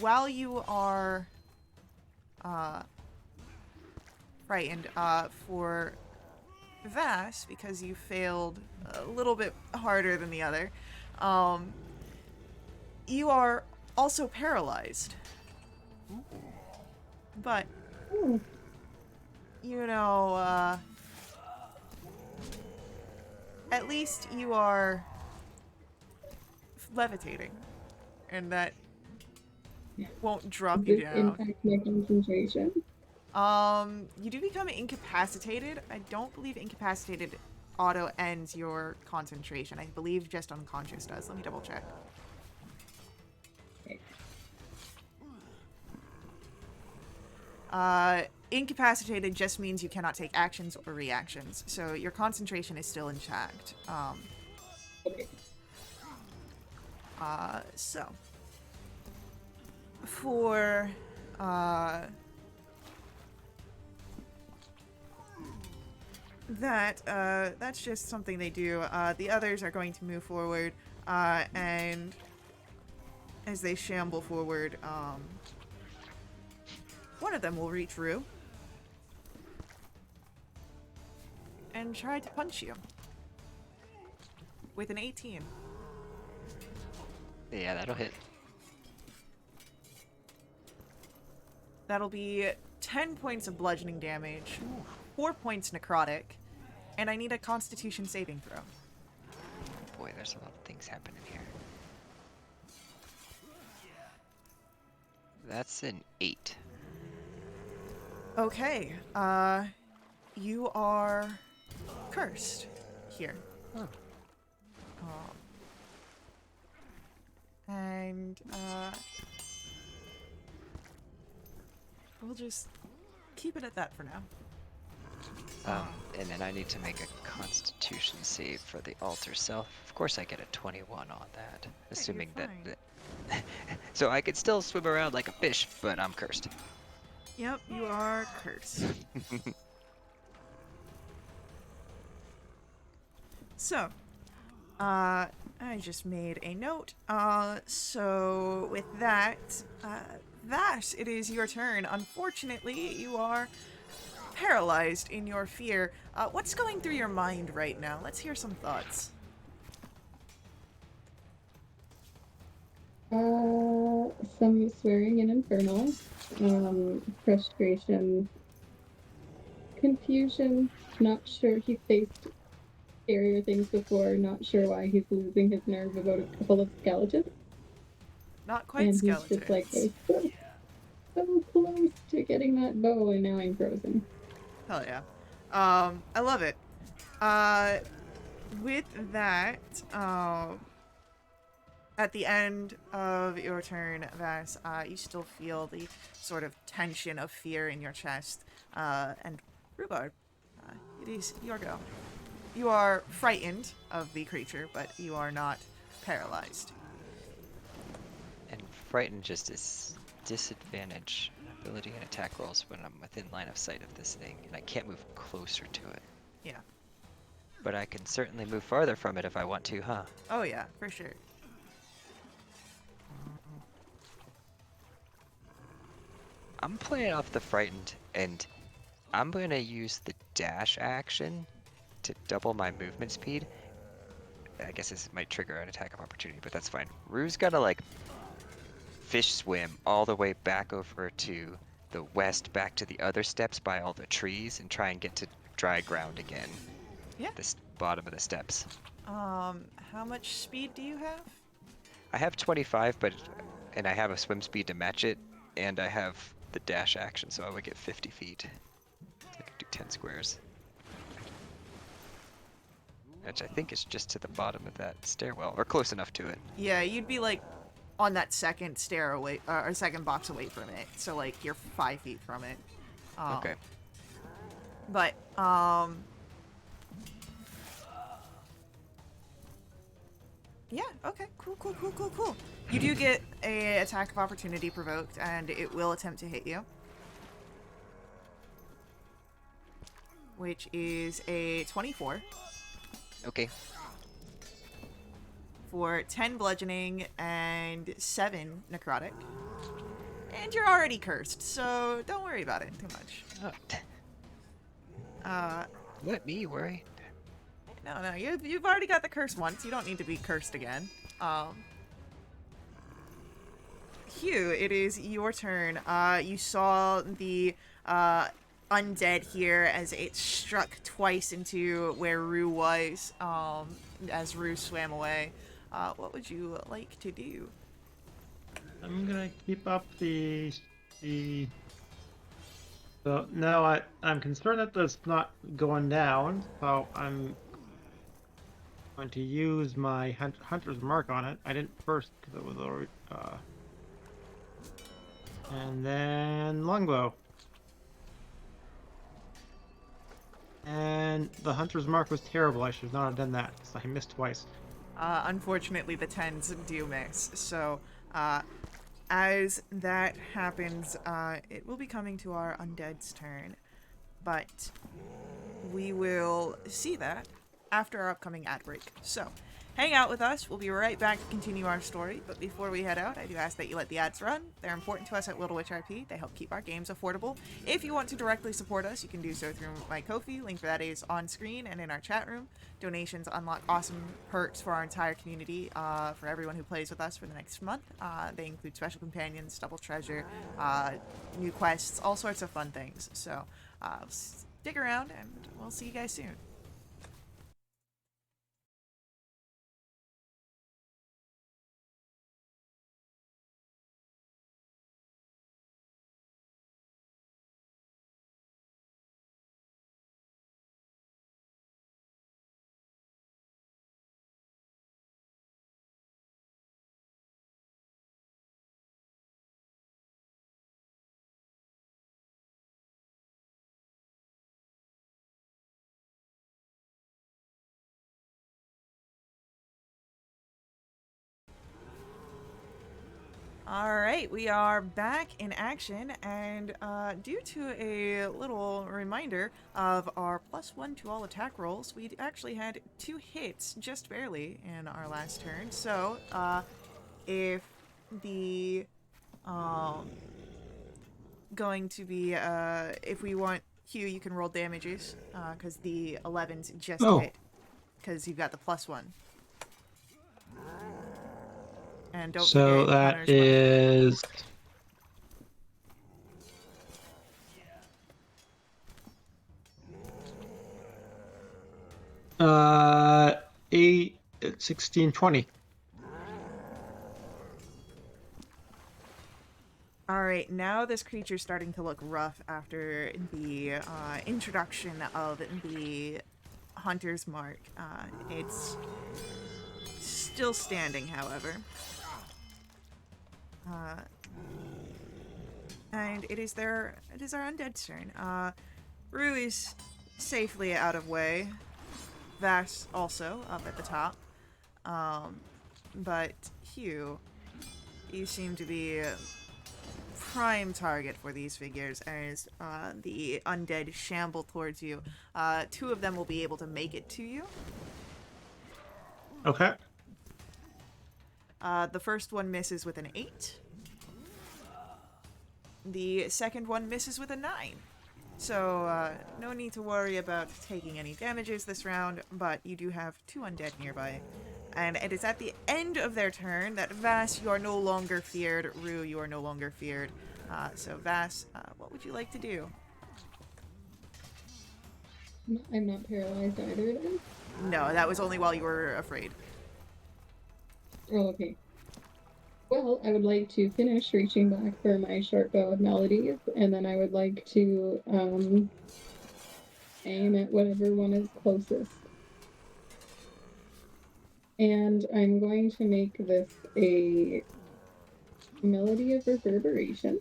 while you are frightened, for Vass, because you failed a little bit harder than the other, you are also paralyzed. But, Oh, you know, at least you are levitating, and that won't drop you this down. impacts my concentration. You do become incapacitated. I don't believe incapacitated auto ends your concentration. I believe just unconscious does. Let me double check. Okay. Incapacitated just means you cannot take actions or reactions, so your concentration is still intact. Okay. So for that's just something they do. The others are going to move forward, and as they shamble forward, one of them will reach Rue and try to punch you with an 18. Yeah, that'll hit. That'll be 10 points of bludgeoning damage, 4 points necrotic, and I need a Constitution saving throw. Boy, there's a lot of things happening here. That's an 8. Okay, you are cursed here. Oh. And, we'll just keep it at that for now. And then I need to make a Constitution save for the altar self. Of course, I get a 21 on that, assuming that. fine. So I could still swim around like a fish, but I'm cursed. Yep, you are cursed. So, I just made a note. So with that, Vash, it is your turn. Unfortunately, you are paralyzed in your fear. What's going through your mind right now? Let's hear some thoughts. Some swearing in Infernal, frustration, confusion, not sure he faced scarier things before, not sure why he's losing his nerve about a couple of skeletons, Not quite and he's just like, I skeletons. was so close to getting that bow, and now I'm frozen. Hell yeah. I love it. With that, at the end of your turn, Vass, you still feel the sort of tension of fear in your chest. And Rhubarb, it is your go. You are frightened of the creature, but you are not paralyzed. And frightened just is disadvantage ability and attack rolls when I'm within line of sight of this thing, and I can't move closer to it. Yeah. But I can certainly move farther from it if I want to, huh? Oh yeah, for sure. I'm playing off the frightened, and I'm going to use the dash action to double my movement speed. I guess this might trigger an attack of opportunity, but that's fine. Rue's gonna like fish swim all the way back over to the west, back to the other steps by all the trees, and try and get to dry ground again. Yeah. This bottom of the steps. How much speed do you have? I have 25, and I have a swim speed to match it, and I have the dash action, so I would get 50 feet. So I could do 10 squares. Which I think is just to the bottom of that stairwell, or close enough to it. Yeah, you'd be like on that second stair away, or second box away from it. So like you're 5 feet from it. Okay. But yeah. Okay. Cool. You do get a attack of opportunity provoked, and it will attempt to hit you, which is a 24 Okay. for 10 bludgeoning and 7 necrotic. And you're already cursed, so don't worry about it too much. Oh. Let me worry. No, you've already got the curse once. You don't need to be cursed again. Hugh, it is your turn. You saw the undead here as it struck twice into where Rue was, as Rue swam away. What would you like to do? I'm gonna keep up the. So now I'm concerned that that's not going down, so I'm going to use my hunter's mark on it. I didn't first because it was already. And then longbow. And the hunter's mark was terrible. I should not have done that, so I missed twice. Unfortunately, the 10s do miss. So, as that happens, it will be coming to our undead's turn. But we will see that after our upcoming ad break. So, hang out with us. We'll be right back to continue our story. But before we head out, I do ask that you let the ads run. They're important to us at WRP. They help keep our games affordable. If you want to directly support us, you can do so through my Ko-fi. Link for that is on screen and in our chat room. Donations unlock awesome perks for our entire community, for everyone who plays with us for the next month. They include special companions, double treasure, new quests, all sorts of fun things. So stick around, and we'll see you guys soon. Alright, we are back in action, and due to a little reminder of our +1 to all attack rolls, we actually had 2 hits, just barely, in our last turn. So, if the Going to be, if we want Hugh, you can roll damages, because the 11s just Oh. hit, because you've got the +1. And don't So forget that counters well. is 8, 16, 20. Alright, now this creature's starting to look rough after the introduction of the Hunter's Mark. It's still standing, however. And it is our undead's turn. Rue is safely out of way. Vass also up at the top. But Hugh, you seem to be a prime target for these figures as the undead shamble towards you. 2 of them will be able to make it to you. Okay. The first one misses with an 8. The second one misses with a 9. So, no need to worry about taking any damages this round, but you do have 2 undead nearby. And it is at the end of their turn that Vass, you are no longer feared. Rue, you are no longer feared. So Vass, what would you like to do? I'm not paralyzed either then? No, that was only while you were afraid. Oh, okay. Well, I would like to finish reaching back for my short bow of melodies, and then I would like to aim at whatever one is closest. And I'm going to make this a melody of reverberation.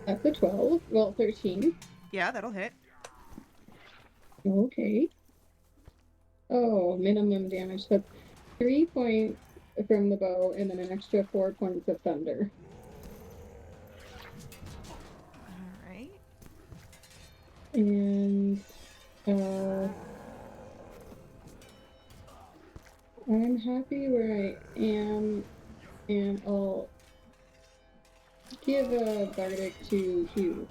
That's a 12. Well, 13. Yeah, that'll hit. Okay. Oh, minimum damage. That's 3 points from the bow, and then an extra 4 points of thunder. Alright. And I'm happy where I am, and I'll give a bardic to Hugh.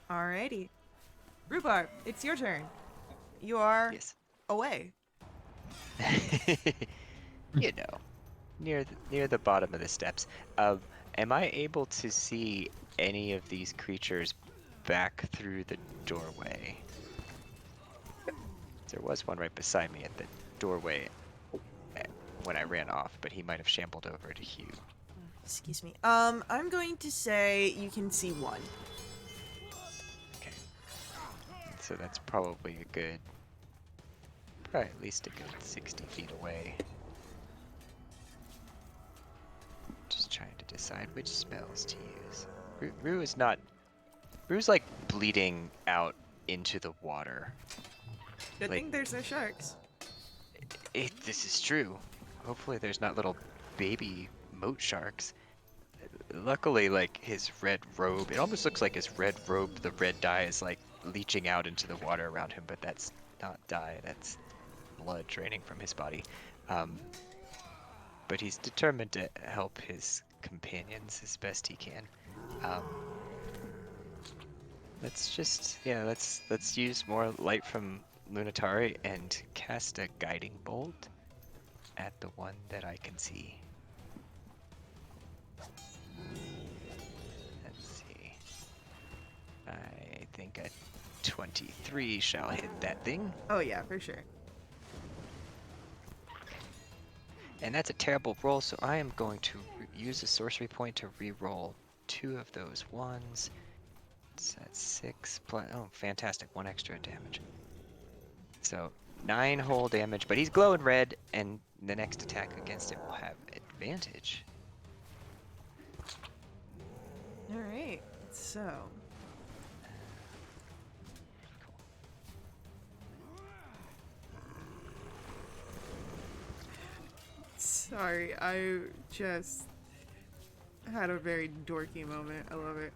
Alrighty. Rhubarb, it's your turn. You are Yes. away. You know, near the bottom of the steps. Am I able to see any of these creatures back through the doorway? There was one right beside me at the doorway when I ran off, but he might have shambled over to Hugh. Excuse me. I'm going to say you can see one. Okay. So that's probably probably at least a good 60 feet away. Just trying to decide which spells to use. Rue's like bleeding out into the water. Good Like- thing there's no sharks. This is true. Hopefully there's not little baby moat sharks. Luckily, like, his red robe, it almost looks like his red robe, the red dye is like leaching out into the water around him, but that's not dye, that's blood draining from his body. But he's determined to help his companions as best he can. Let's use more light from Lunatari and cast a guiding bolt at the one that I can see. Let's see. I think a 23 shall hit that thing. Oh yeah, for sure. And that's a terrible roll, so I am going to use a sorcery point to re-roll 2 of those ones. So that's 6 plus, oh, fantastic, 1 extra damage. So 9 whole damage, but he's glowing red, and the next attack against it will have advantage. Alright, so. Sorry, I just had a very dorky moment. I love it.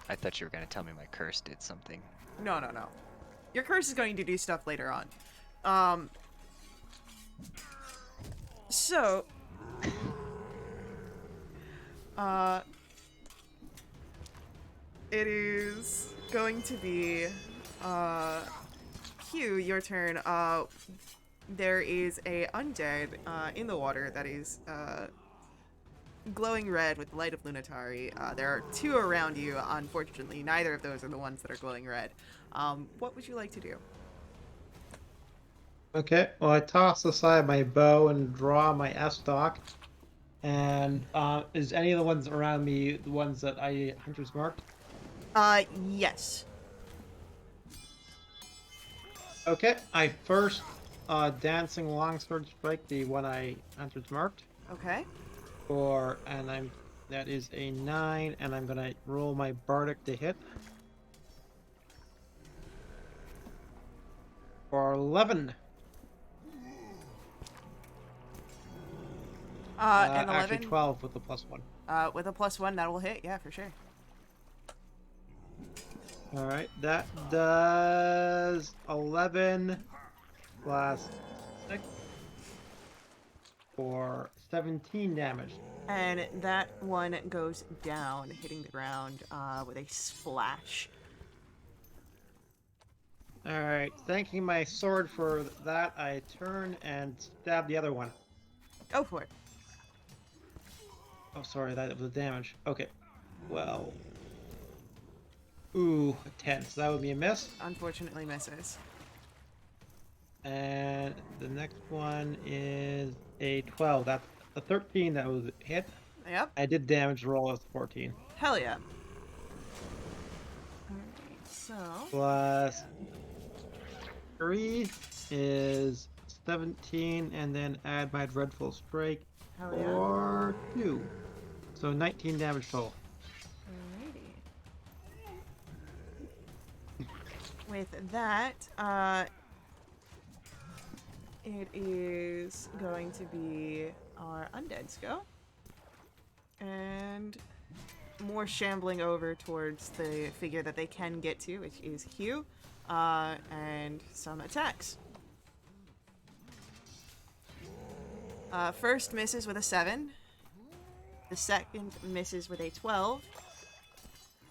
I thought you were gonna tell me my curse did something. No, no, no. Your curse is going to do stuff later on. Um. So. It is going to be, Hugh, your turn. There is a undead, in the water that is, glowing red with the light of Lunatari. There are two around you. Unfortunately, neither of those are the ones that are glowing red. What would you like to do? Okay, well, I toss aside my bow and draw my S-stock. And is any of the ones around me the ones that I Hunter's marked? Yes. Okay, I first dancing longsword strike the one I Hunter's marked. Okay. That is a 9, and I'm gonna roll my bardic to hit. For 11. And Actually 11? 12 with the +1. With a +1, that will hit. Yeah, for sure. Alright, that does 11 plus 6 for 17 damage. And that one goes down, hitting the ground, with a splash. Alright, thanking my sword for that, I turn and stab the other one. Go for it. Oh, sorry, that was damage. Okay, well... Ooh, a 10, so that would be a miss. Unfortunately misses. And the next one is a 12. That's a 13 that was hit. Yep. I did damage roll as 14. Hell yeah. Alright, so... Plus 3 is 17, and then add my dreadful strike Hell yeah. for 2. So 19 damage total. Alrighty. With that, it is going to be our undeads go. And more shambling over towards the figure that they can get to, which is Hugh, and some attacks. First misses with a 7. The second misses with a 12.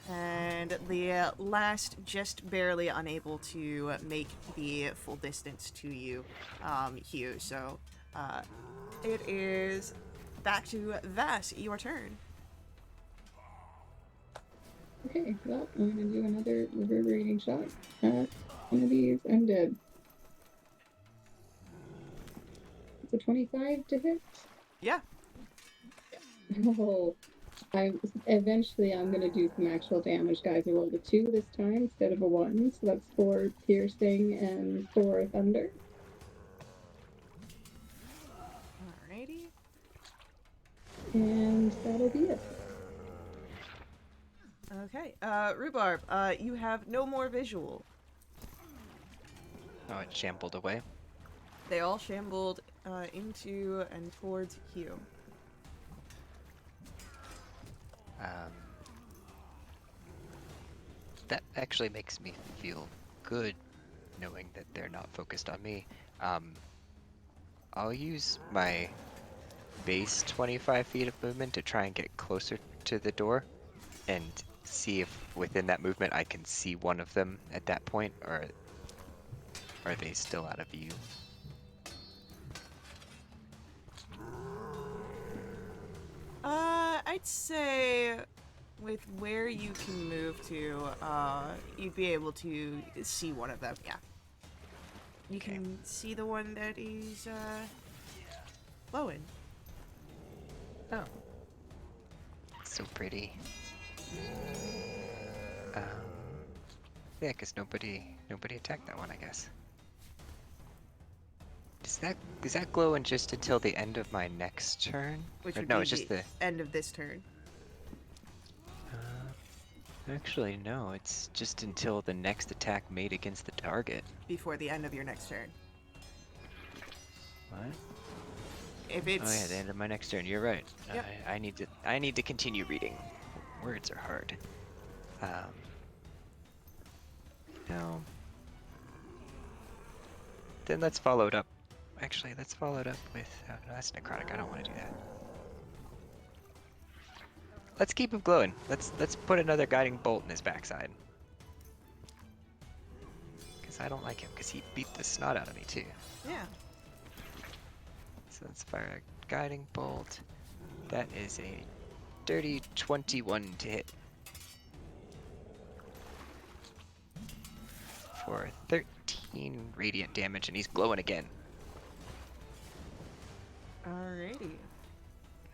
And the last just barely unable to make the full distance to you, Hugh. So, it is back to Vass, your turn. Okay, well, I'm gonna do another reverberating shot at one of these undead. It's a 25 to hit. Yeah. Oh, eventually I'm gonna do some actual damage, guys. I rolled a 2 this time instead of a 1, so that's 4 piercing and 4 thunder. Alrighty. And that'll be it. Okay. Rhubarb, you have no more visual. Oh, it shambled away. They all shambled into and towards Hugh. That actually makes me feel good, knowing that they're not focused on me. I'll use my base 25 feet of movement to try and get closer to the door, and see if within that movement I can see one of them at that point, or are they still out of view? I'd say with where you can move to, you'd be able to see one of them, yeah. You Okay. can see the one that is, glowing. Oh. So pretty. Yeah, because nobody attacked that one, I guess. Is that glowing just until the end of my next turn? Which Or would no, be it's just the. end of this turn. Actually, no. It's just until the next attack made against the target. Before the end of your next turn. What? If it's... Oh yeah, the end of my next turn. You're right. Yep. I need to continue reading. Words are hard. Um, no. Then let's follow it up. Actually, let's follow it up with... Oh, no, that's necrotic. I don't want to do that. Let's keep him glowing. Let's put another guiding bolt in his backside. Because I don't like him, because he beat the snot out of me, too. Yeah. So let's fire a guiding bolt. That is a dirty 21 to hit. For 13 radiant damage, and he's glowing again. Alrighty.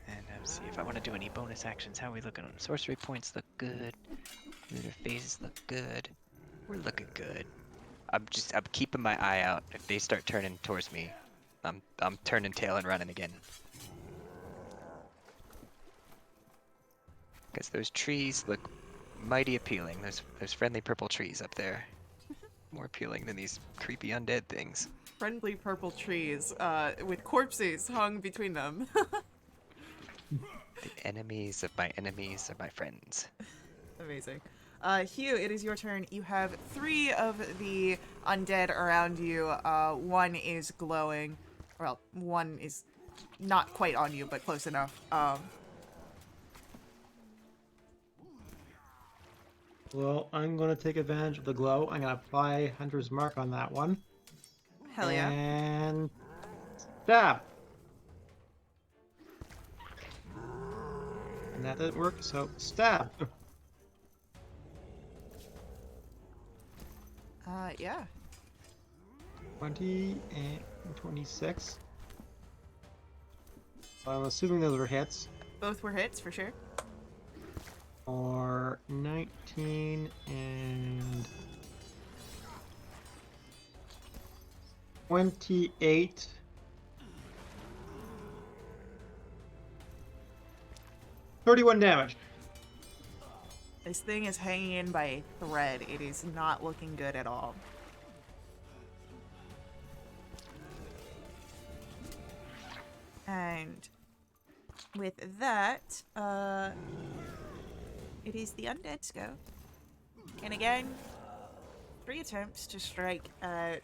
And let's see if I want to do any bonus actions. How are we looking on sorcery points? Look good. Lunar phases look good. We're looking good. I'm keeping my eye out. If they start turning towards me, I'm turning tail and running again. Because those trees look mighty appealing. Those friendly purple trees up there. More appealing than these creepy undead things. Friendly purple trees, with corpses hung between them. The enemies of my friends. Amazing. Hugh, it is your turn. You have 3 of the undead around you. One is glowing. Well, one is not quite on you, but close enough. Well, I'm going to take advantage of the glow. I'm going to apply Hunter's Mark on that one. Hell yeah. And stab. And that didn't work, so stab. Yeah. 20 and 26. I'm assuming those are hits. Both were hits, for sure. Or 19 and 28. $31 damage. This thing is hanging in by a thread. It is not looking good at all. And with that, it is the undead's go. And again, 3 attempts to strike at,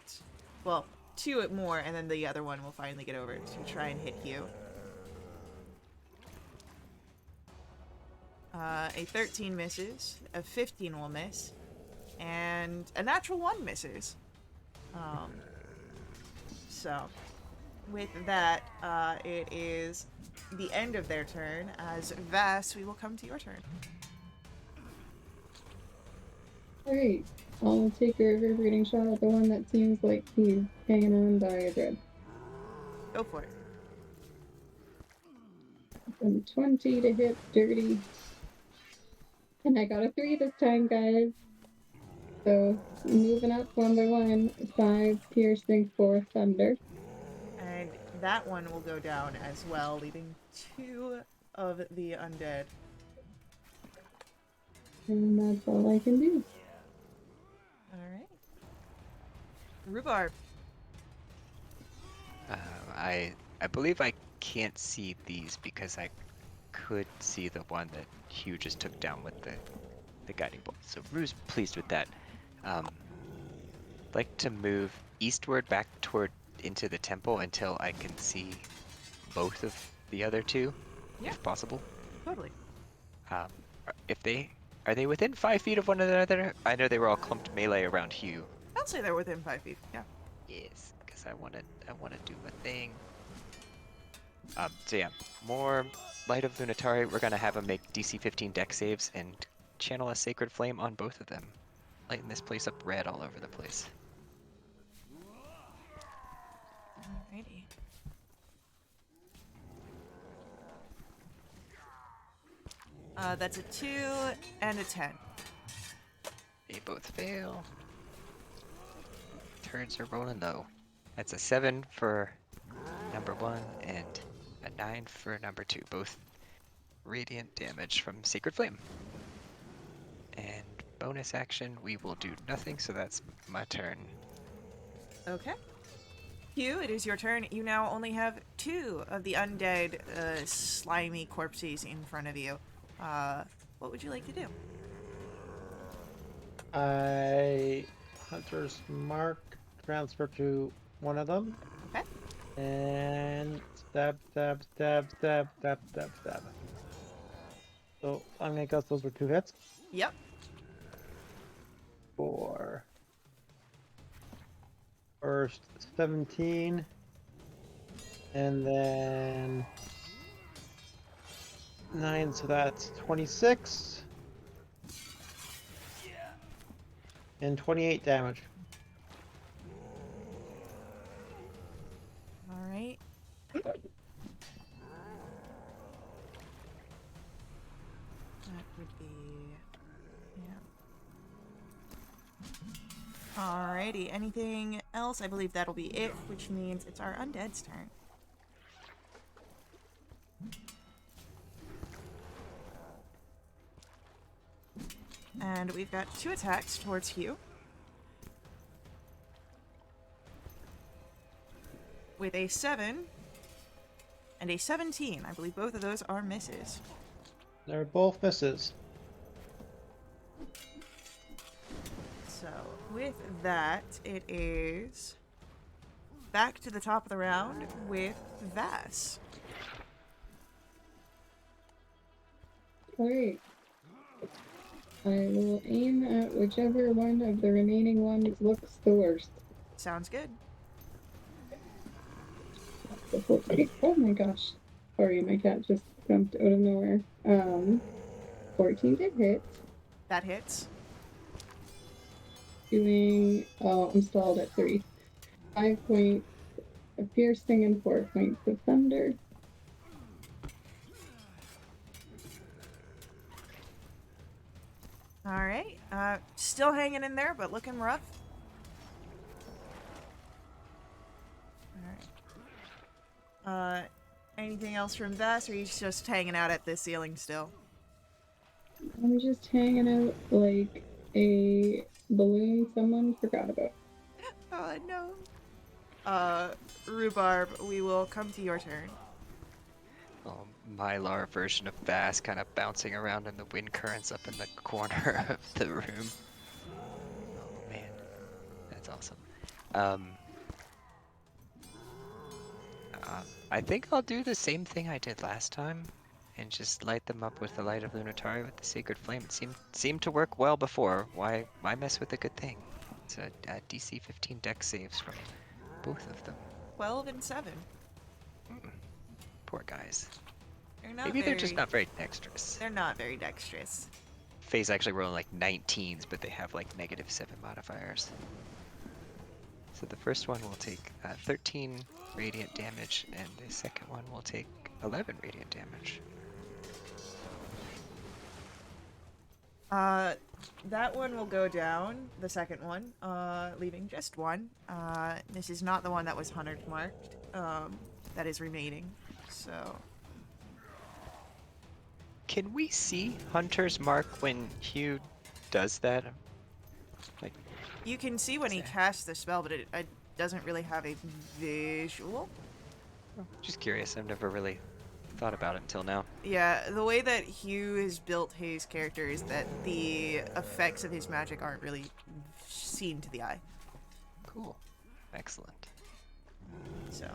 well, 2 at more, and then the other one will finally get over to try and hit you. A 13 misses, a 15 will miss, and a natural 1 misses. So, with that, it is the end of their turn. As Vass, we will come to your turn. Alright, I'll take a reverberating shot at the one that seems like he's hanging on by a thread. Go for it. And 20 to hit, dirty. And I got a 3 this time, guys. So, moving up one by one. 5 piercing, 4 thunder. And that one will go down as well, leaving 2 of the undead. And that's all I can do. Alright. Rhubarb. I believe I can't see these because I could see the one that Hugh just took down with the guiding bolt. So Rue's pleased with that. Like to move eastward back toward into the temple until I can see both of the other 2, Yeah. if possible. Totally. Are they within 5 feet of one another? I know they were all clumped melee around Hugh. I'll say they're within 5 feet, yeah. Yes, because I want to do my thing. So yeah, more Light of Lunatari. We're gonna have them make DC 15 deck saves and channel a Sacred Flame on both of them. Lighten this place up red all over the place. Alrighty. That's a 2 and a 10. They both fail. Turns are rolling low. That's a 7 for number 1 and a 9 for number 2. Both radiant damage from Sacred Flame. And bonus action, we will do nothing, so that's my turn. Okay. Hugh, it is your turn. You now only have 2 of the undead, slimy corpses in front of you. What would you like to do? I Hunter's Mark, transfer to one of them, Okay. and stab, stab, stab, stab, stab, stab, stab. So I'm gonna guess those were 2 hits. Yep. For first 17, and then 9, so that's 26, and 28 damage. All right. That would be. Yeah. Alrighty. Anything else? I believe that'll be it, which means it's our undead's turn. And we've got 2 attacks towards Hugh. With a 7 and a 17. I believe both of those are misses. They're both misses. So, with that, it is back to the top of the round with Vass. Alright. I will aim at whichever one of the remaining ones looks the worst. Sounds good. Oh my gosh. Sorry, my cat just jumped out of nowhere. 14 to hit. That hits. Doing, oh, I'm stalled at 3. 5 points of piercing and 4 points of thunder. Alright. Still hanging in there, but looking rough. Alright. Anything else from Vass, or are you just hanging out at the ceiling still? I'm just hanging out like a balloon someone forgot about. Oh, no. Rhubarb, we will come to your turn. Mylar version of Bass kind of bouncing around in the wind currents up in the corner of the room. Oh man, that's awesome. I think I'll do the same thing I did last time and just light them up with the Light of Lunatari with the Sacred Flame. It seemed to work well before. Why mess with a good thing? It's a DC 15 dex saves from both of them. 12 and 7. Poor guys. Maybe they're just not very dexterous. They're not very dexterous. Faye's actually rolling like 19s, but they have like -7 modifiers. So the first one will take 13 radiant damage, and the second one will take 11 radiant damage. That one will go down, the second one, leaving just one. This is not the one that was 100 marked, that is remaining, so... Can we see Hunter's Mark when Hugh does that? Like, You can see when he casts the spell, but it doesn't really have a visual. just curious, I've never really thought about it until now. Yeah, the way that Hugh has built his character is that the effects of his magic aren't really seen to the eye. Cool. Excellent. So,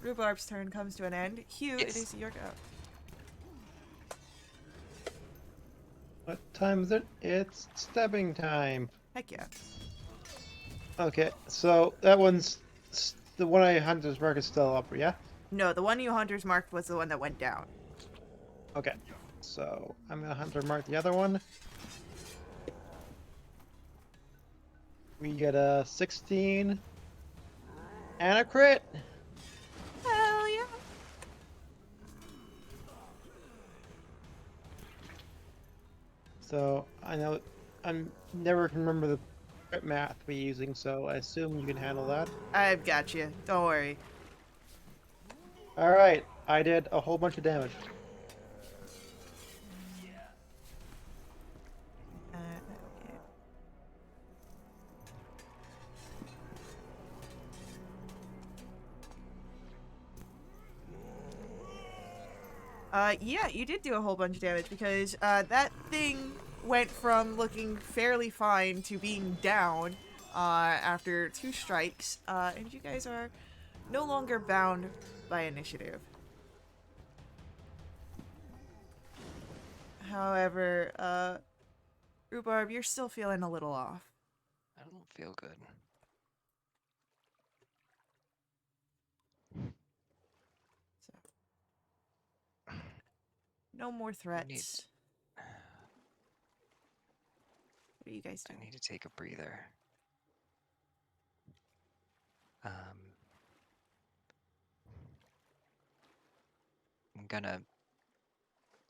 Rhubarb's turn comes to an end. Hugh, Yes. it is your go. What time is it? It's stabbing time. Heck yeah. Okay, so that one's the one I Hunter's Mark is still up, yeah? No, the one you Hunter's marked was the one that went down. Okay, so I'm gonna Hunter Mark the other one. We get a 16 and a crit. Hell yeah. So I know I'm never can remember the crit math we're using, so I assume you can handle that. I've got you. Don't worry. All right, I did a whole bunch of damage. Yeah, you did do a whole bunch of damage because that thing went from looking fairly fine to being down after 2 strikes, and you guys are no longer bound by initiative. However, Rhubarb, you're still feeling a little off. I don't feel good. So, no more I need, threats. What are you guys I doing? need to take a breather. I'm gonna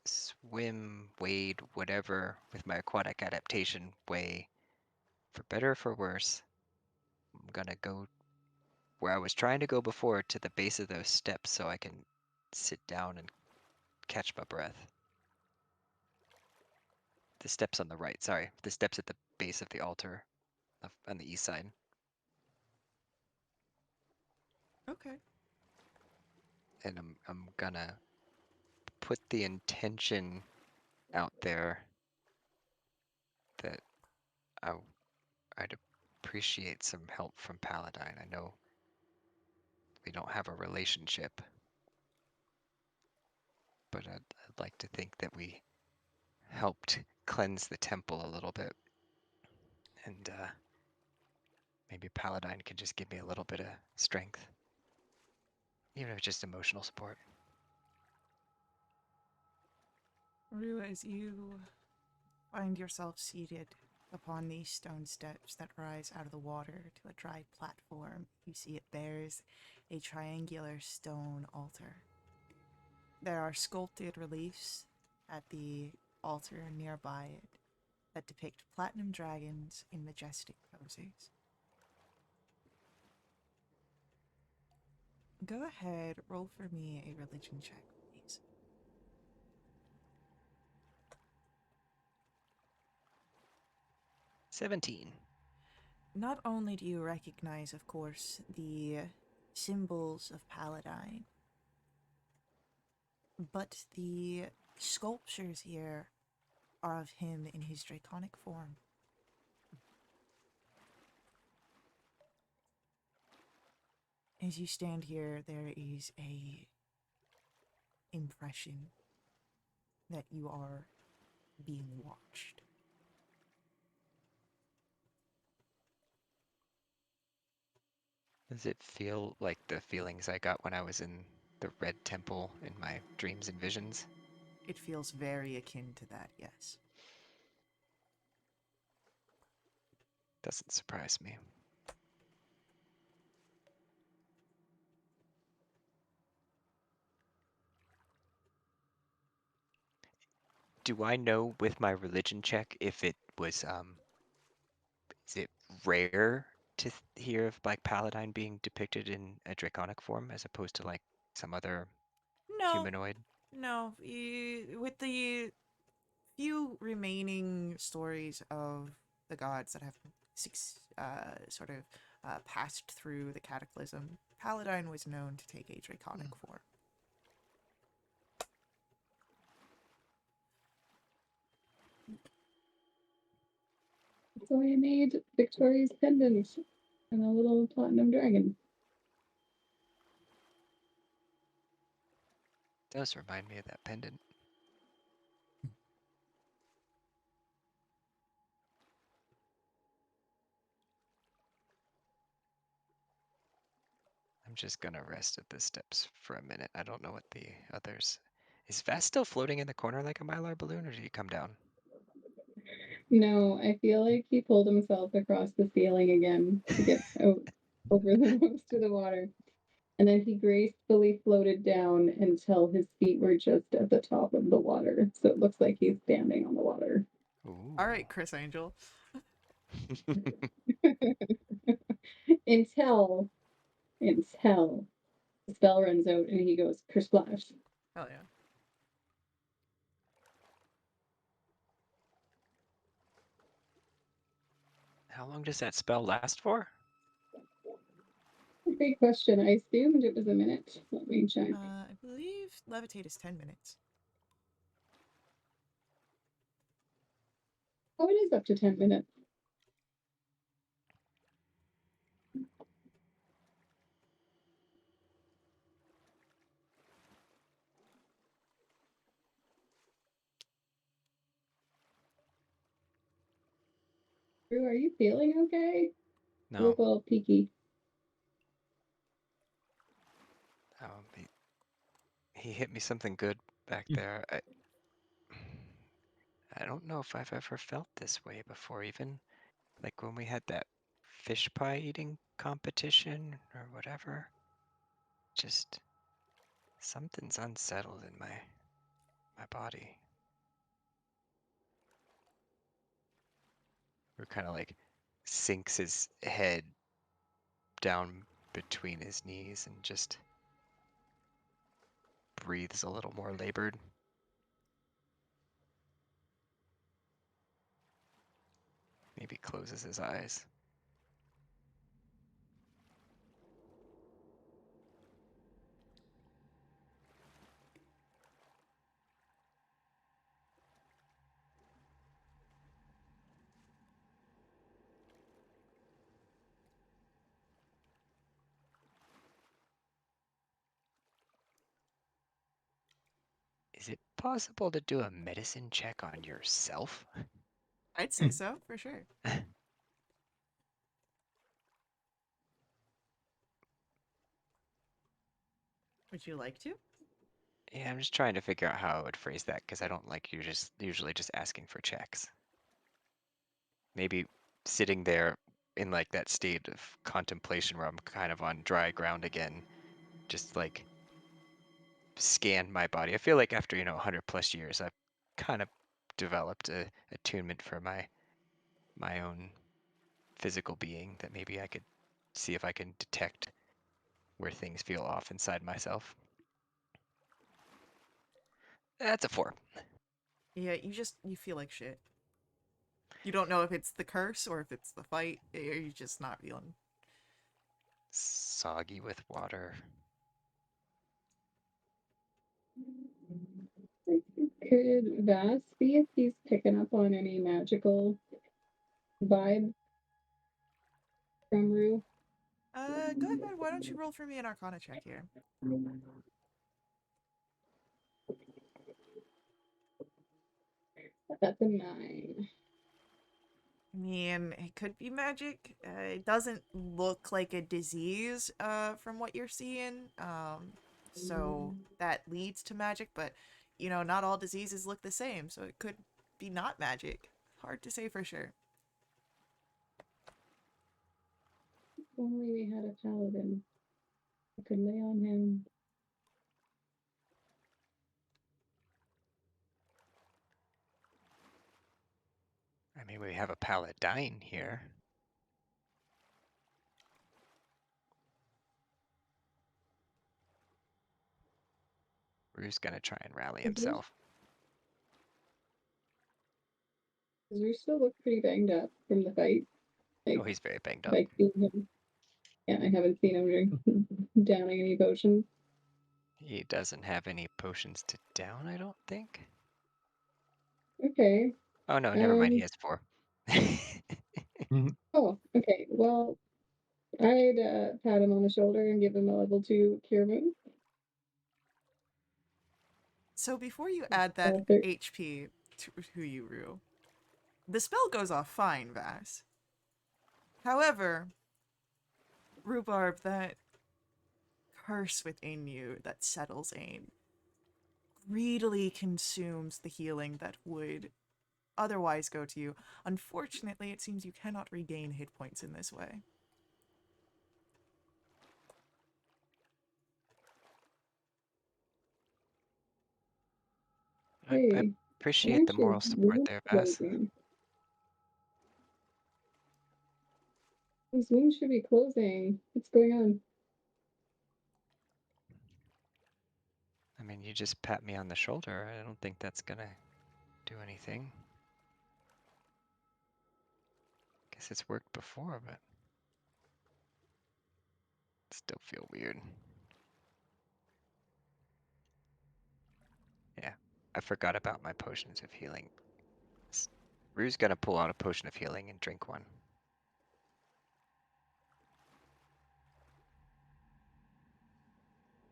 swim, wade, whatever, with my aquatic adaptation way. For better or for worse, I'm gonna go where I was trying to go before, to the base of those steps so I can sit down and catch my breath. The steps on the right, sorry. The steps at the base of the altar on the east side. Okay. And I'm gonna put the intention out there that I, I'd appreciate some help from Paladine. I know we don't have a relationship, but I'd like to think that we helped cleanse the temple a little bit. And maybe Paladine can just give me a little bit of strength, even if it's just emotional support. Rue, as you find yourself seated upon these stone steps that rise out of the water to a dry platform, you see it bears a triangular stone altar. There are sculpted reliefs at the altar nearby it that depict platinum dragons in majestic poses. Go ahead, roll for me a religion check, please. 17. Not only do you recognize, of course, the symbols of Paladine, but the sculptures here are of him in his draconic form. As you stand here, there is a impression that you are being watched. Does it feel like the feelings I got when I was in the Red Temple in my dreams and visions? It feels very akin to that, yes. Doesn't surprise me. Do I know with my religion check if it was is it rare to hear of like Paladine being depicted in a draconic form as opposed to like some other No, humanoid? no. With the few remaining stories of the gods that have passed through the cataclysm, Paladine was known to take a draconic form. So I made Victoria's pendant and a little platinum dragon. Does remind me of that pendant. I'm just gonna rest at the steps for a minute. I don't know what the others. Is Vast still floating in the corner like a mylar balloon, or did he come down? No, I feel like he pulled himself across the ceiling again to get out over the most of the water. And then he gracefully floated down until his feet were just at the top of the water. So it looks like he's standing on the water. Ooh. All right, Chris Angel. until the spell runs out and he goes kersplash. Hell yeah. How long does that spell last for? Great question. I assumed it was a minute. Let me check. I believe levitate is 10 minutes. Oh, it is up to 10 minutes. Drew, are you feeling okay? You No, look a little peaky. he hit me something good back there. I don't know if I've ever felt this way before, even like when we had that fish pie eating competition or whatever. Just something's unsettled in my body. Or kind of like sinks his head down between his knees and just breathes a little more labored. Maybe closes his eyes. Is it possible to do a medicine check on yourself? I'd say so, for sure. Would you like to? Yeah, I'm just trying to figure out how I would phrase that because I don't like you just usually just asking for checks. Maybe sitting there in like that state of contemplation where I'm kind of on dry ground again, just like scan my body. I feel like after, 100 plus years, I've kind of developed a attunement for my own physical being that maybe I could see if I can detect where things feel off inside myself. That's a 4. Yeah, you feel like shit. You don't know if it's the curse or if it's the fight, or you're just not feeling. Soggy with water. Could Vass see if he's picking up on any magical vibe from Rue? Go ahead. Why don't you roll for me an Arcana check here? That's a 9. I mean, it could be magic. It doesn't look like a disease, from what you're seeing. So that leads to magic, but not all diseases look the same, so it could be not magic. Hard to say for sure. If only we had a paladin. I could lay on him. I mean, we have a paladine here. Rue's gonna try and rally himself. Does Rue still look pretty banged up from the fight? Oh, Like, he's very banged up. like seeing him. Yeah, I haven't seen him drink downing any potions. He doesn't have any potions to down, I don't think. Okay. Oh no, never mind. He has 4. Oh, okay. Well, I'd pat him on the shoulder and give him a level 2 cure wound. So before you add that HP to who you rue, the spell goes off fine, Vass. However, Rhubarb, that curse within you that settles in greedily consumes the healing that would otherwise go to you. Unfortunately, it seems you cannot regain hit points in this way. I Hey, appreciate the Orange is moral support really there, Vass. closing. This wound should be closing. What's going on? I mean, you just pat me on the shoulder. I don't think that's gonna do anything. Guess it's worked before, but still feel weird. Yeah, I forgot about my potions of healing. Rue's gonna pull out a potion of healing and drink one.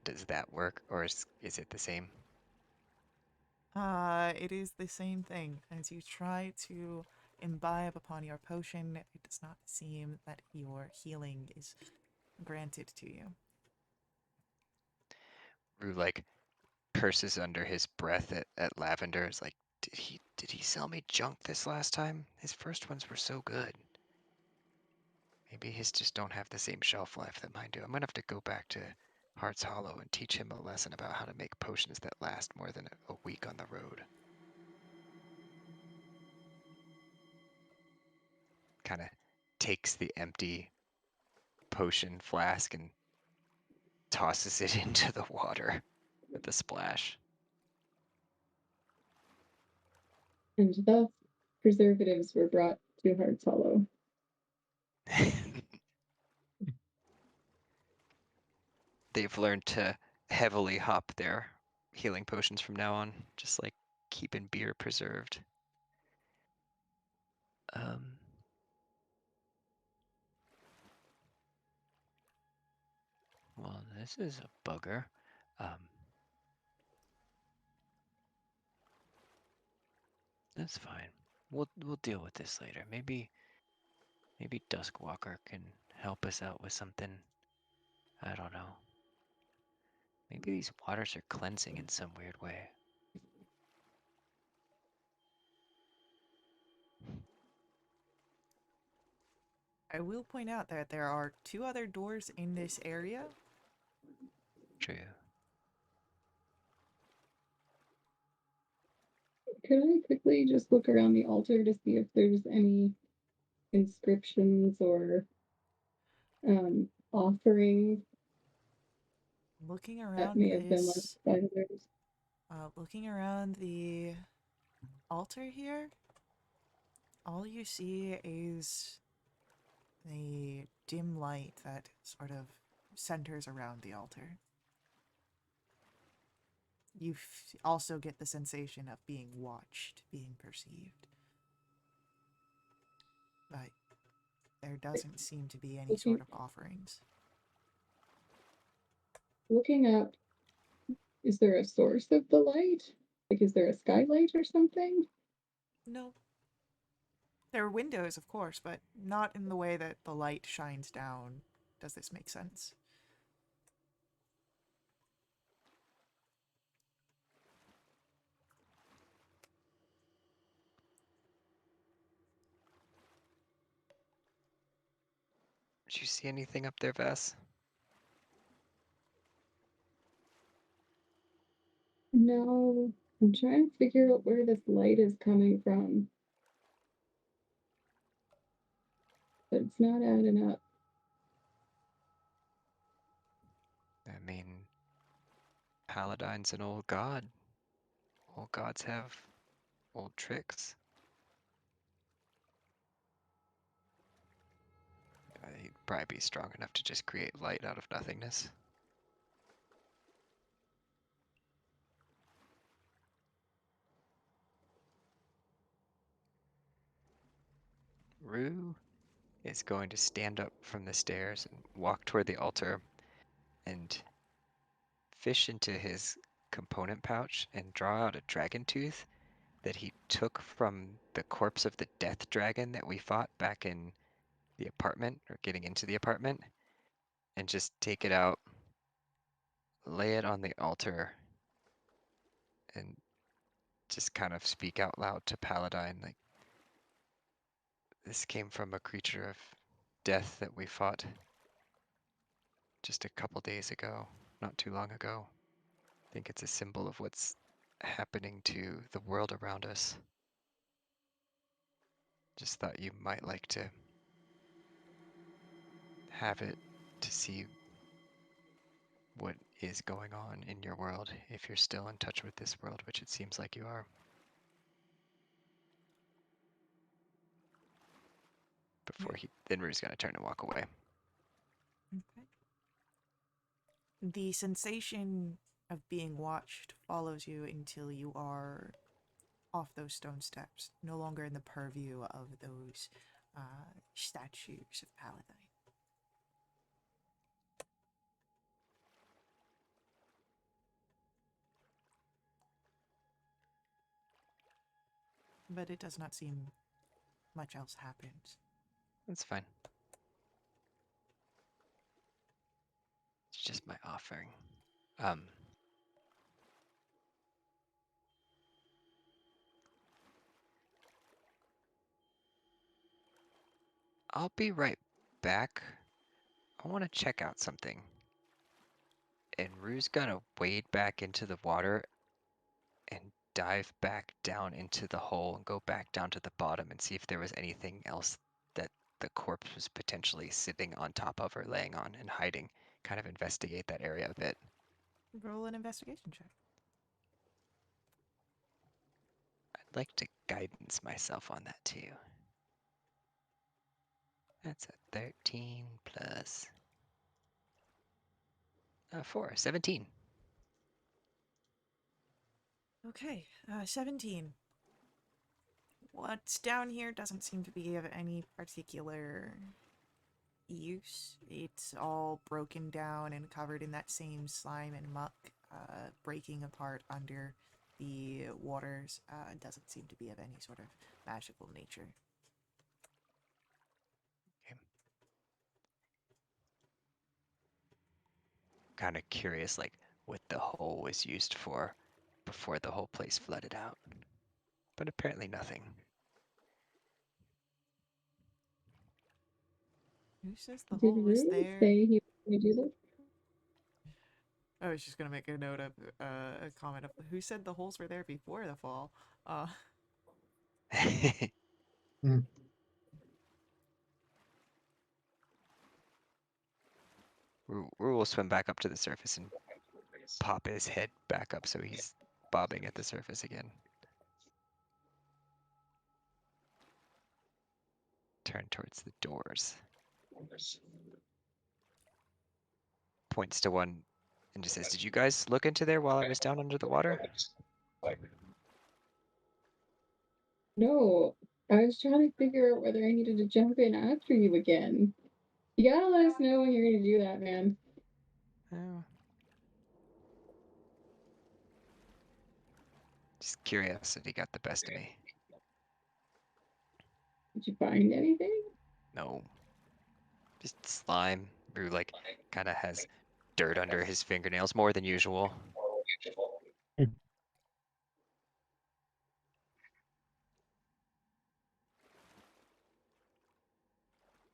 Does that work, or is it the same? It is the same thing. As you try to imbibe upon your potion, it does not seem that your healing is granted to you. Rue like curses under his breath at Lavender. Is like, did he sell me junk this last time? His first ones were so good. Maybe his just don't have the same shelf life that mine do. I'm gonna have to go back to Heart's Hollow and teach him a lesson about how to make potions that last more than a week on the road. Kind of takes the empty potion flask and tosses it into the water with a splash. And thus, preservatives were brought to Hearts Hollow. They've learned to heavily hop their healing potions from now on, just like keeping beer preserved. Um, well, this is a bugger. That's fine. We'll deal with this later. Maybe Duskwalker can help us out with something. I don't know. Maybe these waters are cleansing in some weird way. I will point out that there are 2 other doors in this area. True. Could I quickly just look around the altar to see if there's any inscriptions or offerings Looking that around may have been left by others? looking around the altar here, all you see is a dim light that sort of centers around the altar. You also get the sensation of being watched, being perceived. But there doesn't seem to be any sort Looking of offerings. looking up, is there a source of the light? Like, is there a skylight or something? No. There are windows, of course, but not in the way that the light shines down. Does this make sense? Did you see anything up there, Vass? No, I'm trying to figure out where this light is coming from, but it's not adding up. I mean, Paladine's an old god. Old gods have old tricks. He'd probably be strong enough to just create light out of nothingness. Rue is going to stand up from the stairs and walk toward the altar and fish into his component pouch and draw out a dragon tooth that he took from the corpse of the death dragon that we fought back in the apartment, or getting into the apartment, and just take it out, lay it on the altar, and just kind of speak out loud to Paladine, like, this came from a creature of death that we fought just a couple days ago, not too long ago. I think it's a symbol of what's happening to the world around us. Just thought you might like to have it to see what is going on in your world if you're still in touch with this world, which it seems like you are. Before then Rue's gonna turn and walk away. Okay. The sensation of being watched follows you until you are off those stone steps, no longer in the purview of those statues of Paladine. But it does not seem much else happens. That's fine. It's just my offering. I'll be right back. I want to check out something. And Rue's gonna wade back into the water and dive back down into the hole and go back down to the bottom and see if there was anything else that the corpse was potentially sitting on top of or laying on and hiding. Kind of investigate that area a bit. Roll an investigation check. I'd like to guidance myself on that too. That's a 13 plus 4, 17. Okay, 17. What's down here doesn't seem to be of any particular use. It's all broken down and covered in that same slime and muck, breaking apart under the waters. Doesn't seem to be of any sort of magical nature. Kind of curious, like what the hole was used for before the whole place flooded out. But apparently nothing. Who says the Did hole was Rue there? say he was going to do this? I was just gonna make a note of a comment of who said the holes were there before the fall. Hmm. Rue will swim back up to the surface and pop his head back up so he's bobbing at the surface again. Turn towards the doors. Points to one and just says, "Did you guys look into there while I was down under the water?" No, I was trying to figure out whether I needed to jump in after you again. You gotta let us know when you're gonna do that, man. Oh. Just curiosity got the best of me. Did you find anything? No. Just slime. Rue like kind of has dirt under his fingernails more than usual.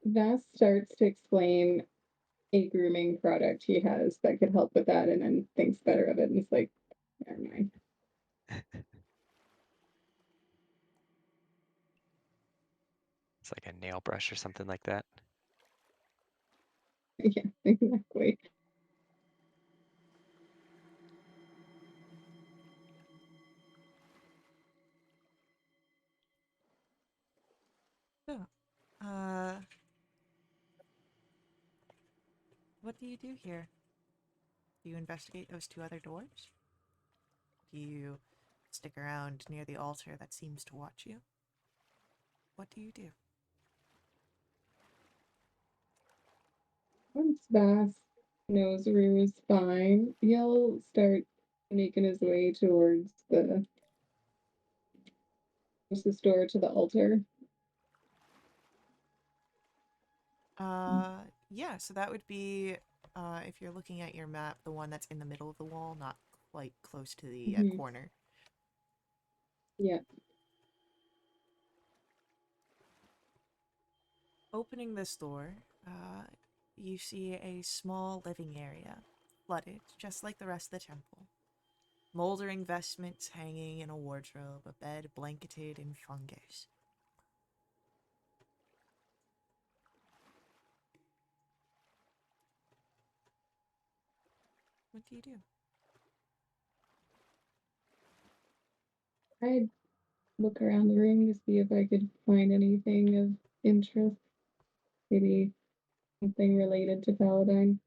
Vass starts to explain a grooming product he has that could help with that and then thinks better of it and it's like, never mind. It's like a nail brush or something like that. Yeah, exactly. So, what do you do here? Do you investigate those two other doors? Do you stick around near the altar that seems to watch you? What do you do? Once Vass knows Rue is fine, he'll start making his way towards the closest door to the altar. Yeah, so that would be, if you're looking at your map, the one that's in the middle of the wall, not quite close to the Mhm. corner. Yeah. Opening this door, you see a small living area, flooded, just like the rest of the temple. Moldering vestments hanging in a wardrobe, a bed blanketed in fungus. What do you do? I'd look around the room to see if I could find anything of interest. Maybe something related to Paladine,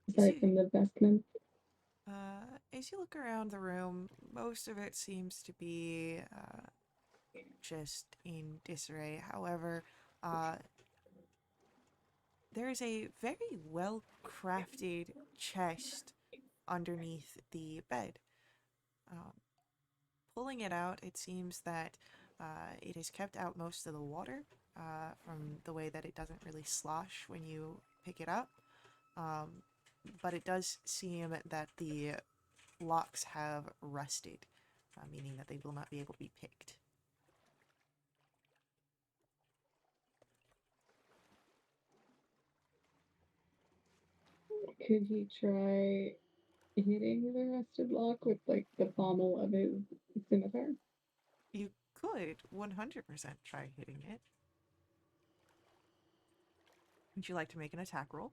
You aside see, from the vestments. as you look around the room, most of it seems to be just in disarray. However, uh, there is a very well crafted chest underneath the bed. Um, Pulling it out, it seems that it has kept out most of the water from the way that it doesn't really slosh when you pick it up. Um, but it does seem that the locks have rusted, meaning that they will not be able to be picked. Could he try hitting the rusted lock with like the pommel of his scimitar? You could 100% try hitting it. Would you like to make an attack roll?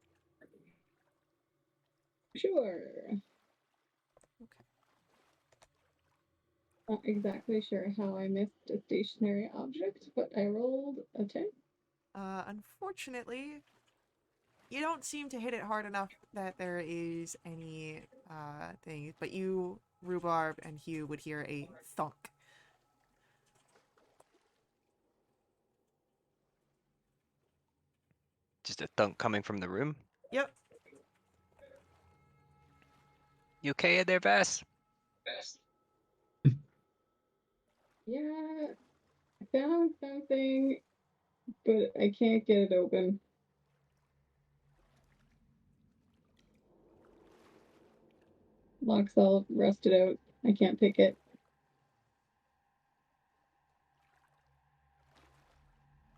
Sure. Okay. Not exactly sure how I missed a stationary object, but I rolled a 10. Unfortunately, you don't seem to hit it hard enough that there is any thing, but you, Rhubarb, and Hugh would hear a thunk. Just a thunk coming from the room. Yep. You okay in there, Bass? Yeah, I found something, but I can't get it open. Lock's all rusted out. I can't pick it.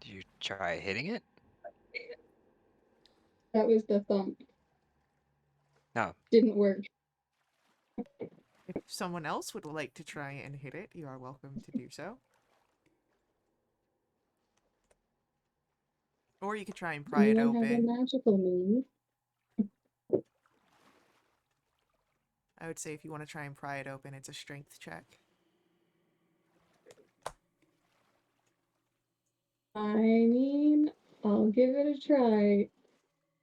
Did you try hitting it? That was the thump. No. Didn't work. If someone else would like to try and hit it, you are welcome to do so. Or you could try and pry it Anyone have a open. magical move? I would say if you want to try and pry it open, it's a strength check. I mean, I'll give it a try.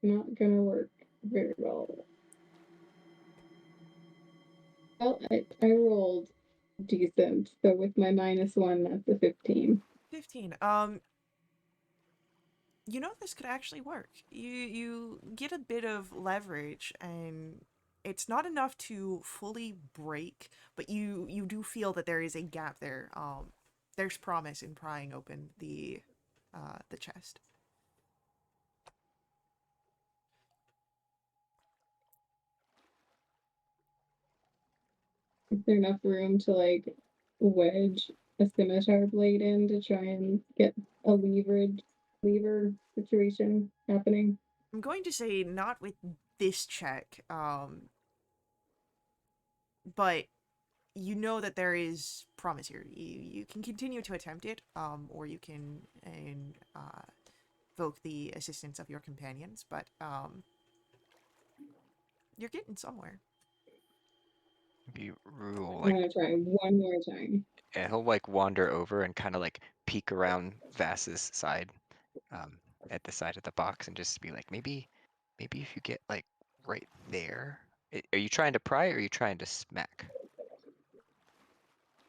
Not gonna work very well. Well, I rolled decent, so with my -1, that's a 15. 15. You know this could actually work. You get a bit of leverage, and it's not enough to fully break, but you do feel that there is a gap there. There's promise in prying open the chest. Is there enough room to like wedge a scimitar blade in to try and get a lever situation happening? I'm going to say not with this check, but you know that there is promise here. You can continue to attempt it, or you can invoke the assistance of your companions, but you're getting somewhere. Maybe Rue will I'm like, gonna try one more time. yeah, he'll like wander over and kind of like peek around Vass's side, um, at the side of the box and just be like, maybe if you get like right there. Are you trying to pry or are you trying to smack?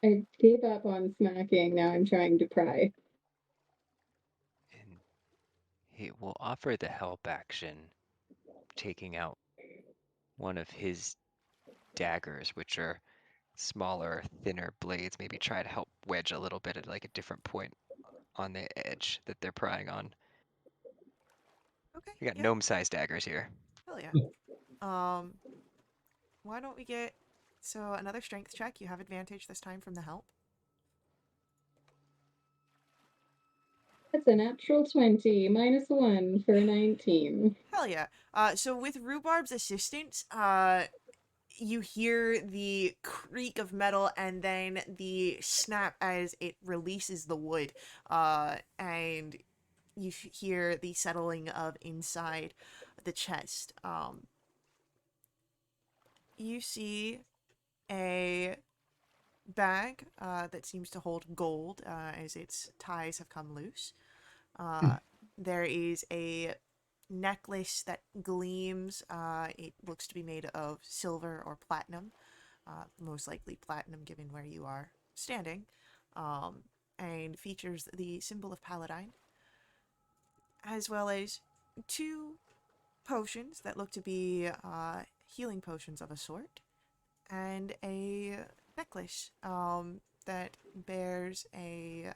I gave up on smacking, now I'm trying to pry. And he will offer the help action, taking out one of his daggers, which are smaller, thinner blades. Maybe try to help wedge a little bit at like a different point on the edge that they're prying on. Okay, We got yeah, gnome-sized daggers here. hell yeah. Why don't we get so another strength check? You have advantage this time from the help. That's a natural 20, -1 for 19. Hell yeah. So with Rhubarb's assistance, you hear the creak of metal and then the snap as it releases the wood, and you hear the settling of inside the chest. You see a bag that seems to hold gold as its ties have come loose. Uh, there is a necklace that gleams. It looks to be made of silver or platinum. most likely platinum given where you are standing, um, and features the symbol of Paladine, as well as 2 potions that look to be healing potions of a sort, and a necklace that bears a.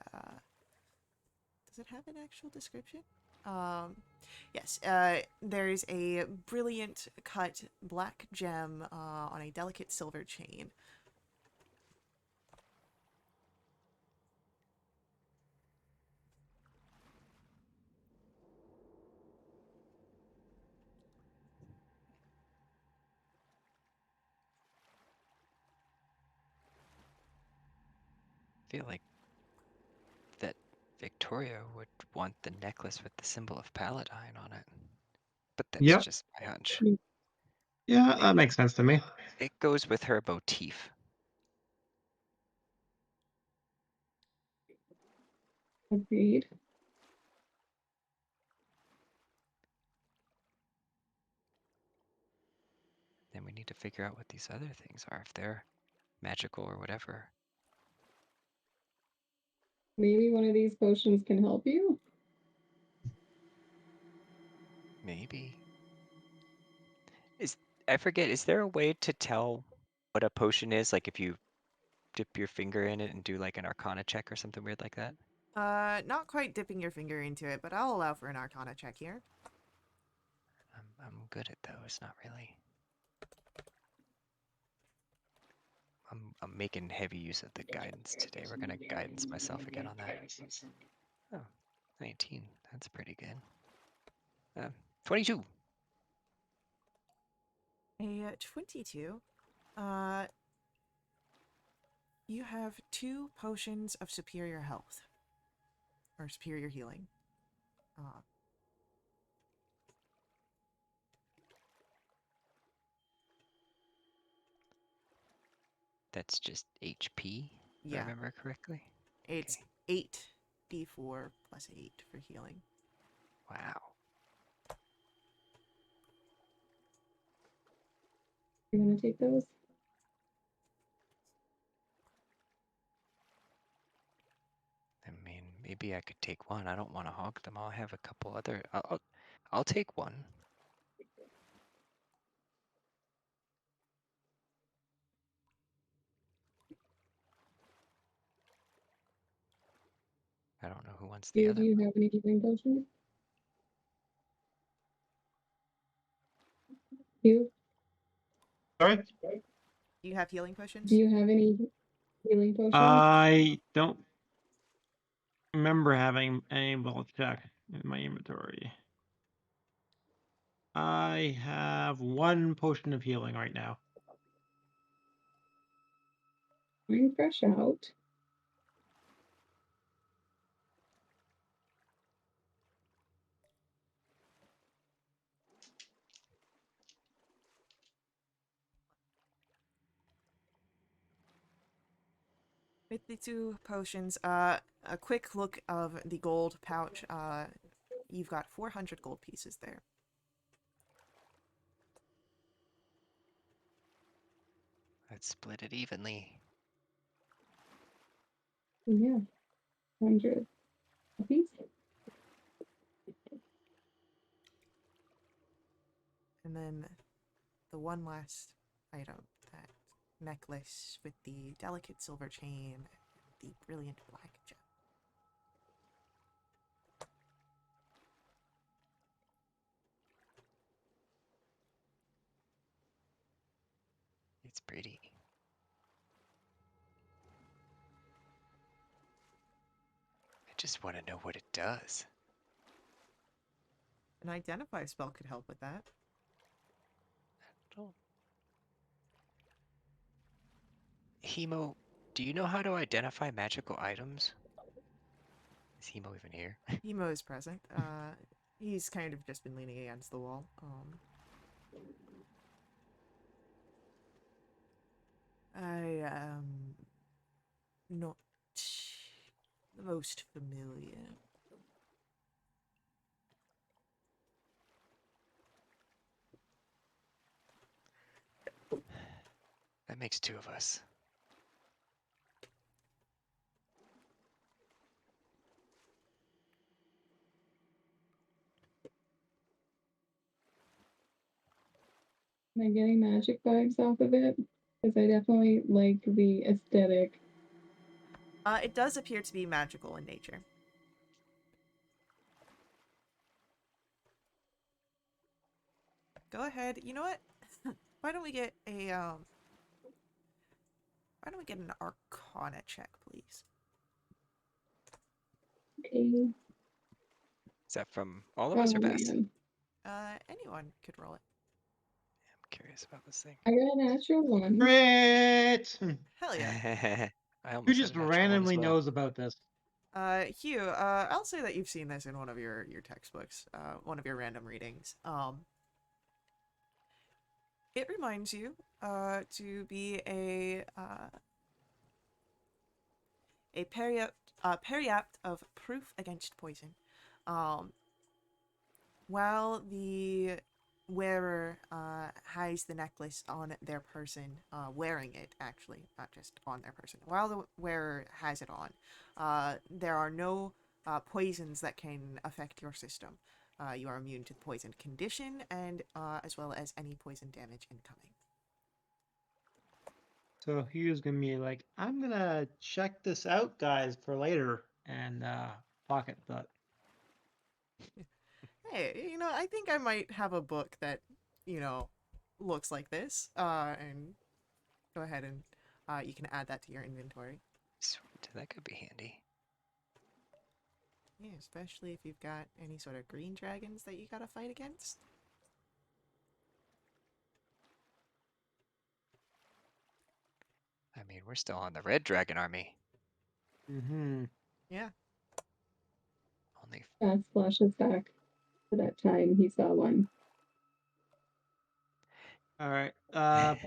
Does it have an actual description? Yes, there's a brilliant cut black gem on a delicate silver chain. I feel like that Victoria would want the necklace with the symbol of Paladine on it. But that's Yep. just my hunch. Yeah, It, that makes sense to me. it goes with her motif. Agreed. Then we need to figure out what these other things are, if they're magical or whatever. Maybe one of these potions can help you. Maybe. I forget, is there a way to tell what a potion is? Like if you dip your finger in it and do like an arcana check or something weird like that? Not quite dipping your finger into it, but I'll allow for an Arcana check here. I'm good at those, not really. I'm making heavy use of the guidance today. We're gonna guidance myself again on that. Oh, 19. That's pretty good. 22. A 22. Uh, you have 2 potions of superior health. Or superior healing. Uh, That's just HP, if I yeah, remember correctly. it's Okay. 8d4 plus 8 for healing. Wow. You want to take those? I mean, maybe I could take one. I don't want to hog them. I'll have a couple other. I'll take one. I don't know who wants the Do other you one. have any healing potions? You? Sorry? Do you have healing Do potions? you have any healing potions? I don't remember having any. Well, check in my inventory. I have 1 potion of healing right now. Bring fresh out. With the 2 potions, a quick look of the gold pouch. You've got 400 gold pieces there. Let's split it evenly. Yeah, 100 a piece. And then the one last item, that necklace with the delicate silver chain and the brilliant black gem. It's pretty. I just want to know what it does. An identify spell could help with that. Don't... Hemo, do you know how to identify magical items? Is Hemo even here? Hemo is present. He's kind of just been leaning against the wall. I am not the most familiar. That makes two of us. Am I getting magic vibes off of it? Because I definitely like the aesthetic. It does appear to be magical in nature. Go ahead. You know what? Why don't we get a why don't we get an Arcana check, please? Okay. Is that from all of Oh us or Bass? man. Anyone could roll it. I'm curious about this thing. I got a natural one. Crit! Hell yeah. I Who almost just had a natural one as randomly well. knows about this? Hugh, I'll say that you've seen this in one of your textbooks, one of your random readings. It reminds you, to be a periapt of proof against poison. Um, while the wearer has the necklace on their person, wearing it actually, not just on their person. While the wearer has it on, there are no poisons that can affect your system. You are immune to the poison condition and as well as any poison damage incoming. So Hugh's gonna be like, I'm gonna check this out, guys, for later, and pocket that. Hey, I think I might have a book that, looks like this. And go ahead and you can add that to your inventory. Sweet, that could be handy. Yeah, especially if you've got any sort of green dragons that you gotta fight against. I mean, we're still on the red dragon army. Mm-hmm. Yeah. Only Bass flashes back to that time he saw one. All right.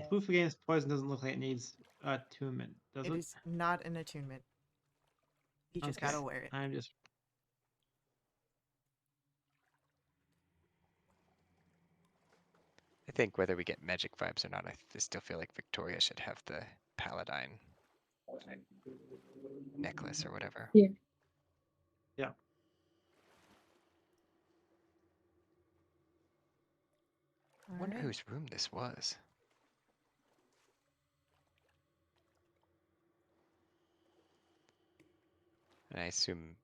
Proof against poison doesn't look like it needs attunement, does It it? is not an attunement. You just Okay. gotta wear it. I'm just. I think whether we get magic vibes or not, I still feel like Victoria should have the paladine necklace or whatever. Yeah. Yeah. I wonder Alright. whose room this was. And I assume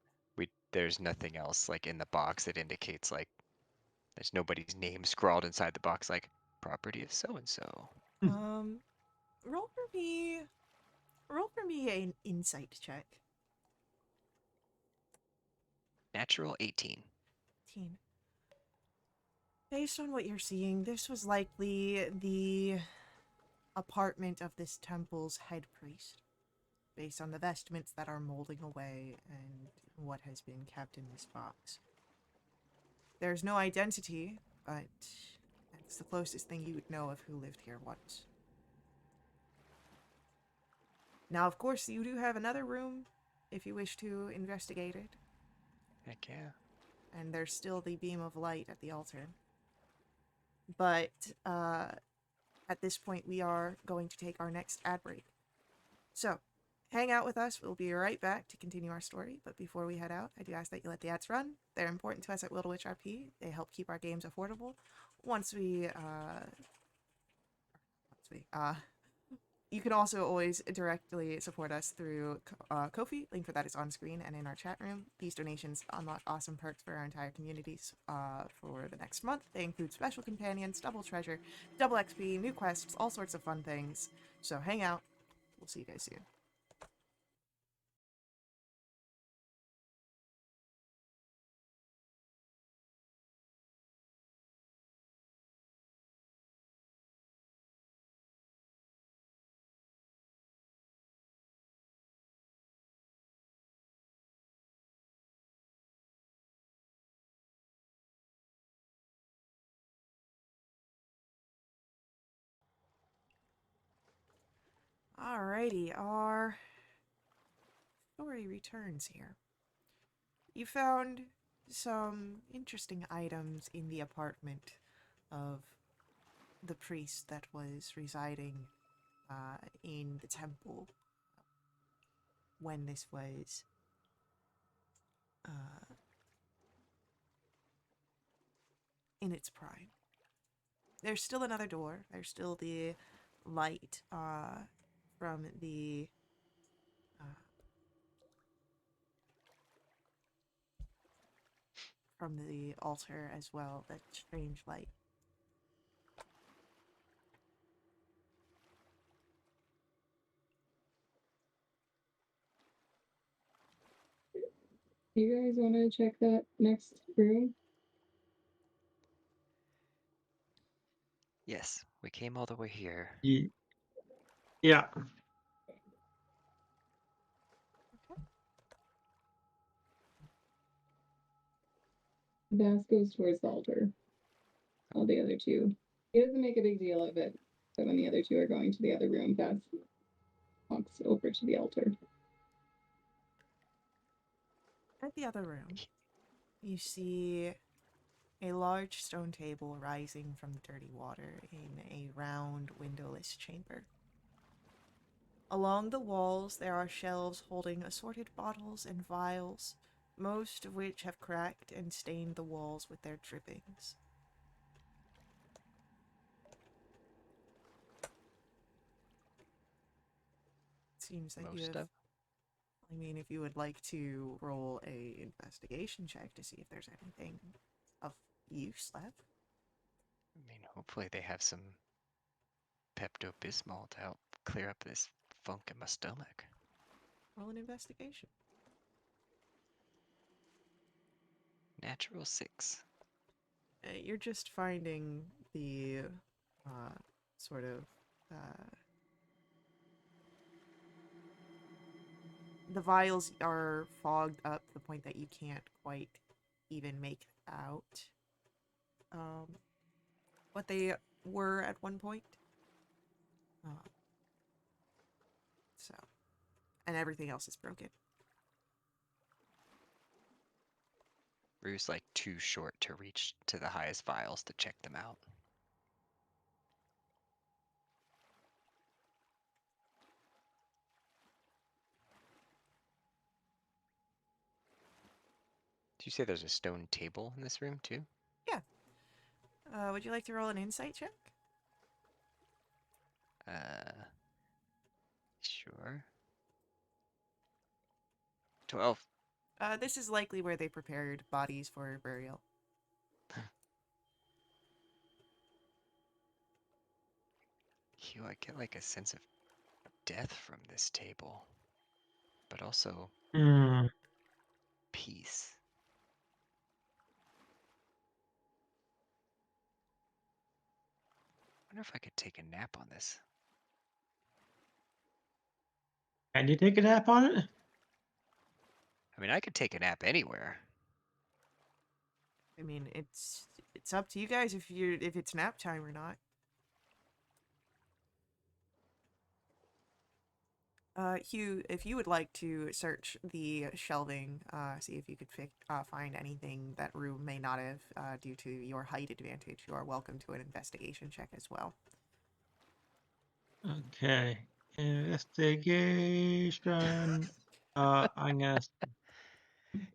there's nothing else like in the box that indicates like there's nobody's name scrawled inside the box like property of so and so. Um, roll for me. Roll for me an insight check. Natural 18. 18. Based on what you're seeing, this was likely the apartment of this temple's head priest. Based on the vestments that are molding away and what has been kept in this box. There's no identity, but that's the closest thing you would know of who lived here once. Now, of course, you do have another room if you wish to investigate it. Heck yeah. And there's still the beam of light at the altar. But at this point, we are going to take our next ad break. So, hang out with us. We'll be right back to continue our story. But before we head out, I do ask that you let the ads run. They're important to us at WRP. They help keep our games affordable. You can also always directly support us through Ko-fi. Link for that is on screen and in our chat room. These donations unlock awesome perks for our entire communities for the next month. They include special companions, double treasure, double XP, new quests, all sorts of fun things. So hang out. We'll see you guys soon. Alrighty, our story returns here. You found some interesting items in the apartment of the priest that was residing in the temple when this was in its prime. There's still another door. There's still the light from the altar as well. That strange light. Do you guys want to check that next room? Yes, we came all the way here. Yeah. Bass goes towards the altar. All the other two. He doesn't make a big deal of it. So when the other two are going to the other room, Bass walks over to the altar. At the other room, you see a large stone table rising from the dirty water in a round, windowless chamber. Along the walls, there are shelves holding assorted bottles and vials, most of which have cracked and stained the walls with their drippings. Seems that you Most have. of? I mean, if you would like to roll a investigation check to see if there's anything of use left. I mean, hopefully they have some Pepto-Bismol to help clear up this funk in my stomach. Roll an investigation. Natural 6. You're just finding the sort of the vials are fogged up to the point that you can't quite even make out what they were at one point. So, and everything else is broken. Rue's like too short to reach to the highest vials to check them out. Did you say there's a stone table in this room too? Yeah. Would you like to roll an insight check? Sure. 12. This is likely where they prepared bodies for burial. Hugh, I get like a sense of death from this table, but also peace. I wonder if I could take a nap on this. Can you take a nap on it? I mean, I could take a nap anywhere. I mean, it's up to you guys if it's nap time or not. Hugh, if you would like to search the shelving, see if you could find anything that Rue may not have due to your height advantage, you are welcome to an investigation check as well. Okay. Investigation. I'm gonna.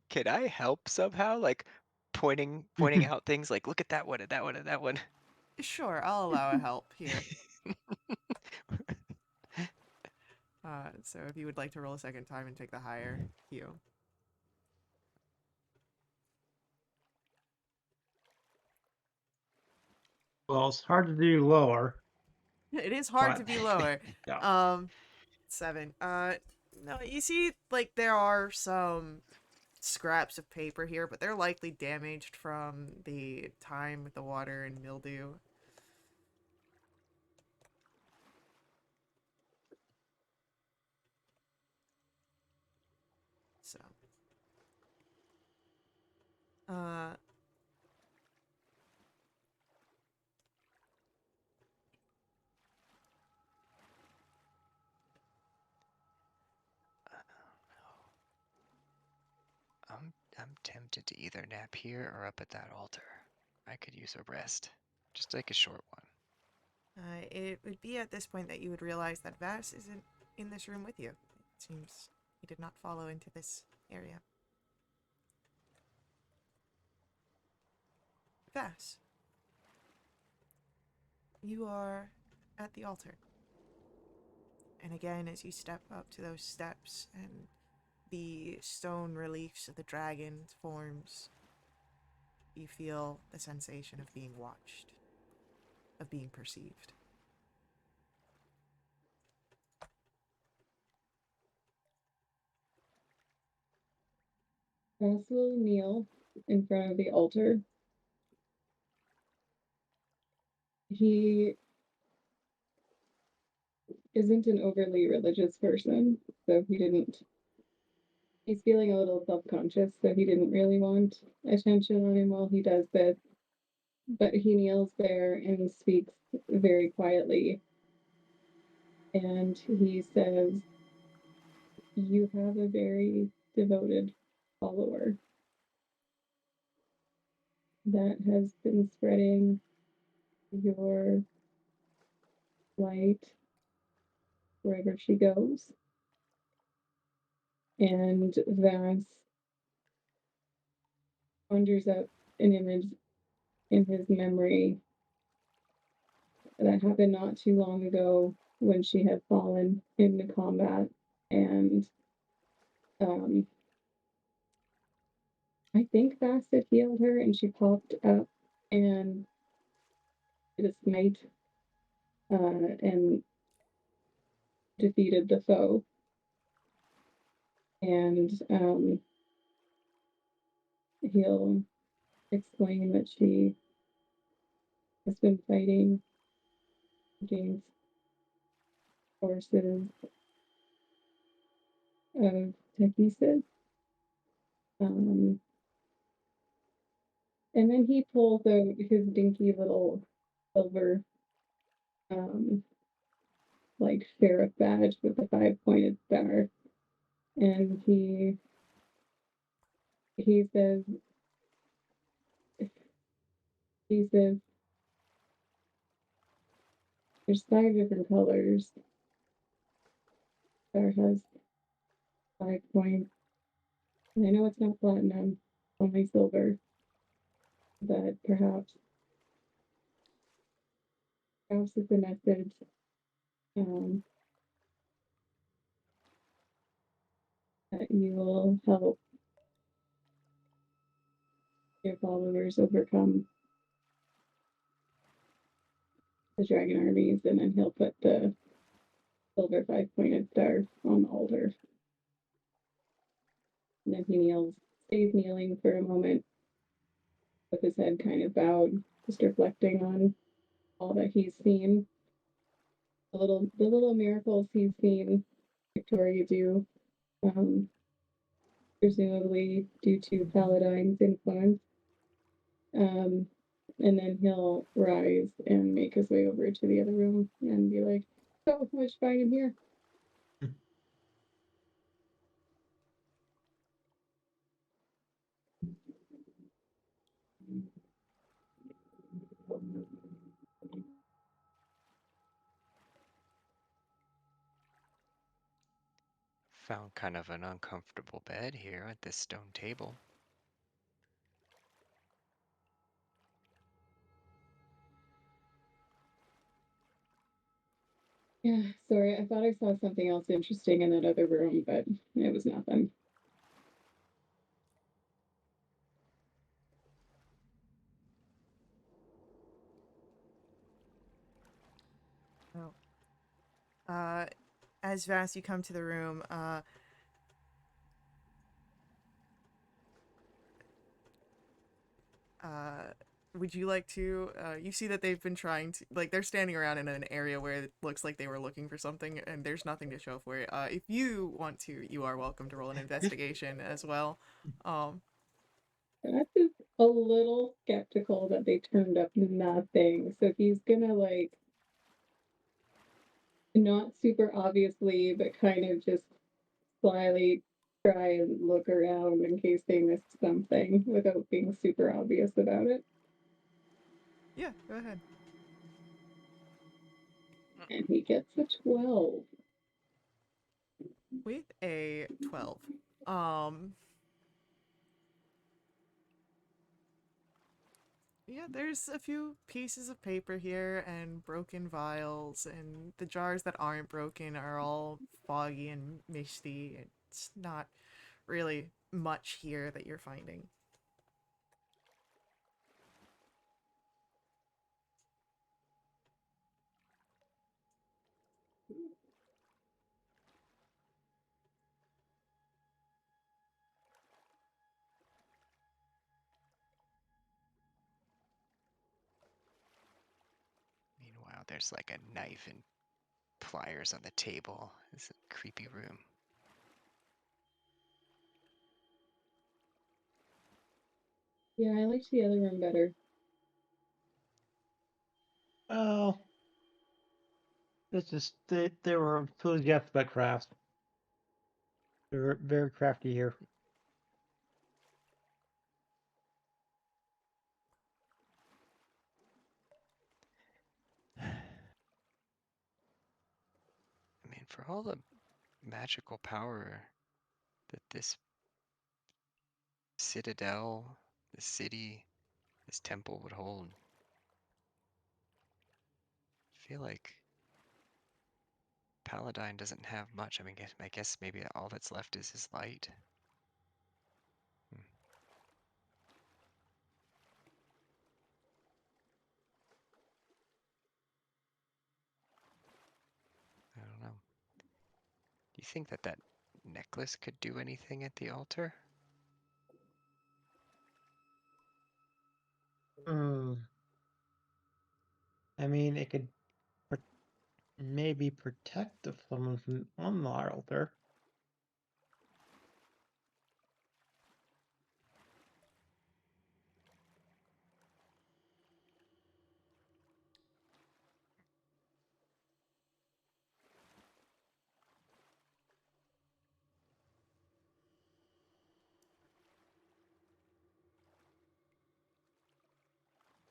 Can I help somehow? Like pointing out things like look at that one and that one and that one. Sure, I'll allow a help here. So if you would like to roll a second time and take the higher, Hugh. Well, it's hard to do lower. It is hard to But be lower. yeah. 7. No, you see, like, there are some scraps of paper here, but they're likely damaged from the time with the water and mildew. So, uh, I'm tempted to either nap here or up at that altar. I could use a rest. Just like a short one. It would be at this point that you would realize that Vass isn't in this room with you. It seems he did not follow into this area. Vass, you are at the altar. And again, as you step up to those steps and the stone reliefs of the dragon forms, you feel the sensation of being watched, of being perceived. Vass will kneel in front of the altar. He isn't an overly religious person, so he's feeling a little self-conscious, so he didn't really want attention on him while he does this. But he kneels there and speaks very quietly. And he says, "You have a very devoted follower that has been spreading your light wherever she goes." And Vass conjures up an image in his memory that happened not too long ago when she had fallen into combat. And um, I think Vass had healed her, and she popped up and did a smite and defeated the foe. And he'll explain that she has been fighting against forces of Techises. And then he pulls out his dinky little silver, like sheriff badge with the 5-pointed star, and he says he says there's 5 different colors. Star has 5 points, and I know it's not platinum, only silver, but perhaps it's a message that you will help your followers overcome the dragon armies, and then he'll put the silver 5-pointed star on the altar. And then he stays kneeling for a moment with his head kind of bowed, just reflecting on all that he's seen, the little miracles he's seen Victoria do, presumably due to Paladine's influence. And then he'll rise and make his way over to the other room and be like, "So, what'd you find in here?" Found kind of an uncomfortable bed here at this stone table. Yeah, sorry, I thought I saw something else interesting in that other room, but it was nothing. Oh. As Vass, you come to the room, would you like to, you see that they've been trying to, like, they're standing around in an area where it looks like they were looking for something, and there's nothing to show for it. If you want to, you are welcome to roll an investigation as well. That's just a little skeptical that they turned up nothing. So he's gonna like not super obviously, but kind of just slyly try and look around in case they missed something without being super obvious about it. Yeah, go ahead. And he gets a 12. With a 12. Um, yeah, there's a few pieces of paper here and broken vials, and the jars that aren't broken are all foggy and misty. It's not really much here that you're finding. Meanwhile, there's like a knife and pliers on the table. It's a creepy room. Yeah, I liked the other one better. Well, it's just they were enthusiastic about crafts. They're very crafty here. I mean, for all the magical power that this citadel, this city, this temple would hold, I feel like Paladine doesn't have much. I mean, I guess maybe all that's left is his light. Hmm, I don't know. Do you think that that necklace could do anything at the altar? Hmm. I mean, it could maybe protect if someone's on the altar.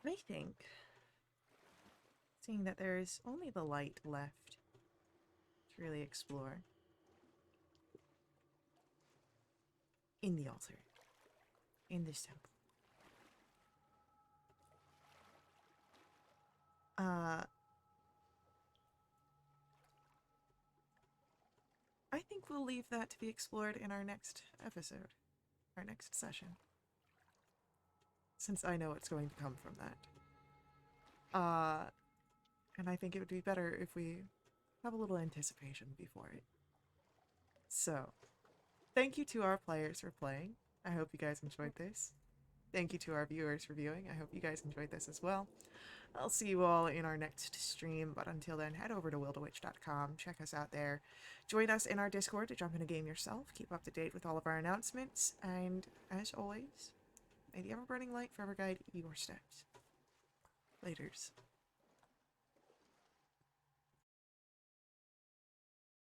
I think, seeing that there is only the light left to really explore in the altar, in this temple. I think we'll leave that to be explored in our next episode, our next session, since I know what's going to come from that. And I think it would be better if we have a little anticipation before it. So, thank you to our players for playing. I hope you guys enjoyed this. Thank you to our viewers for viewing. I hope you guys enjoyed this as well. I'll see you all in our next stream, but until then, head over to willtowitch.com. Check us out there. Join us in our Discord to jump in a game yourself. Keep up to date with all of our announcements. And as always, may the ever burning light forever guide your steps. Laters.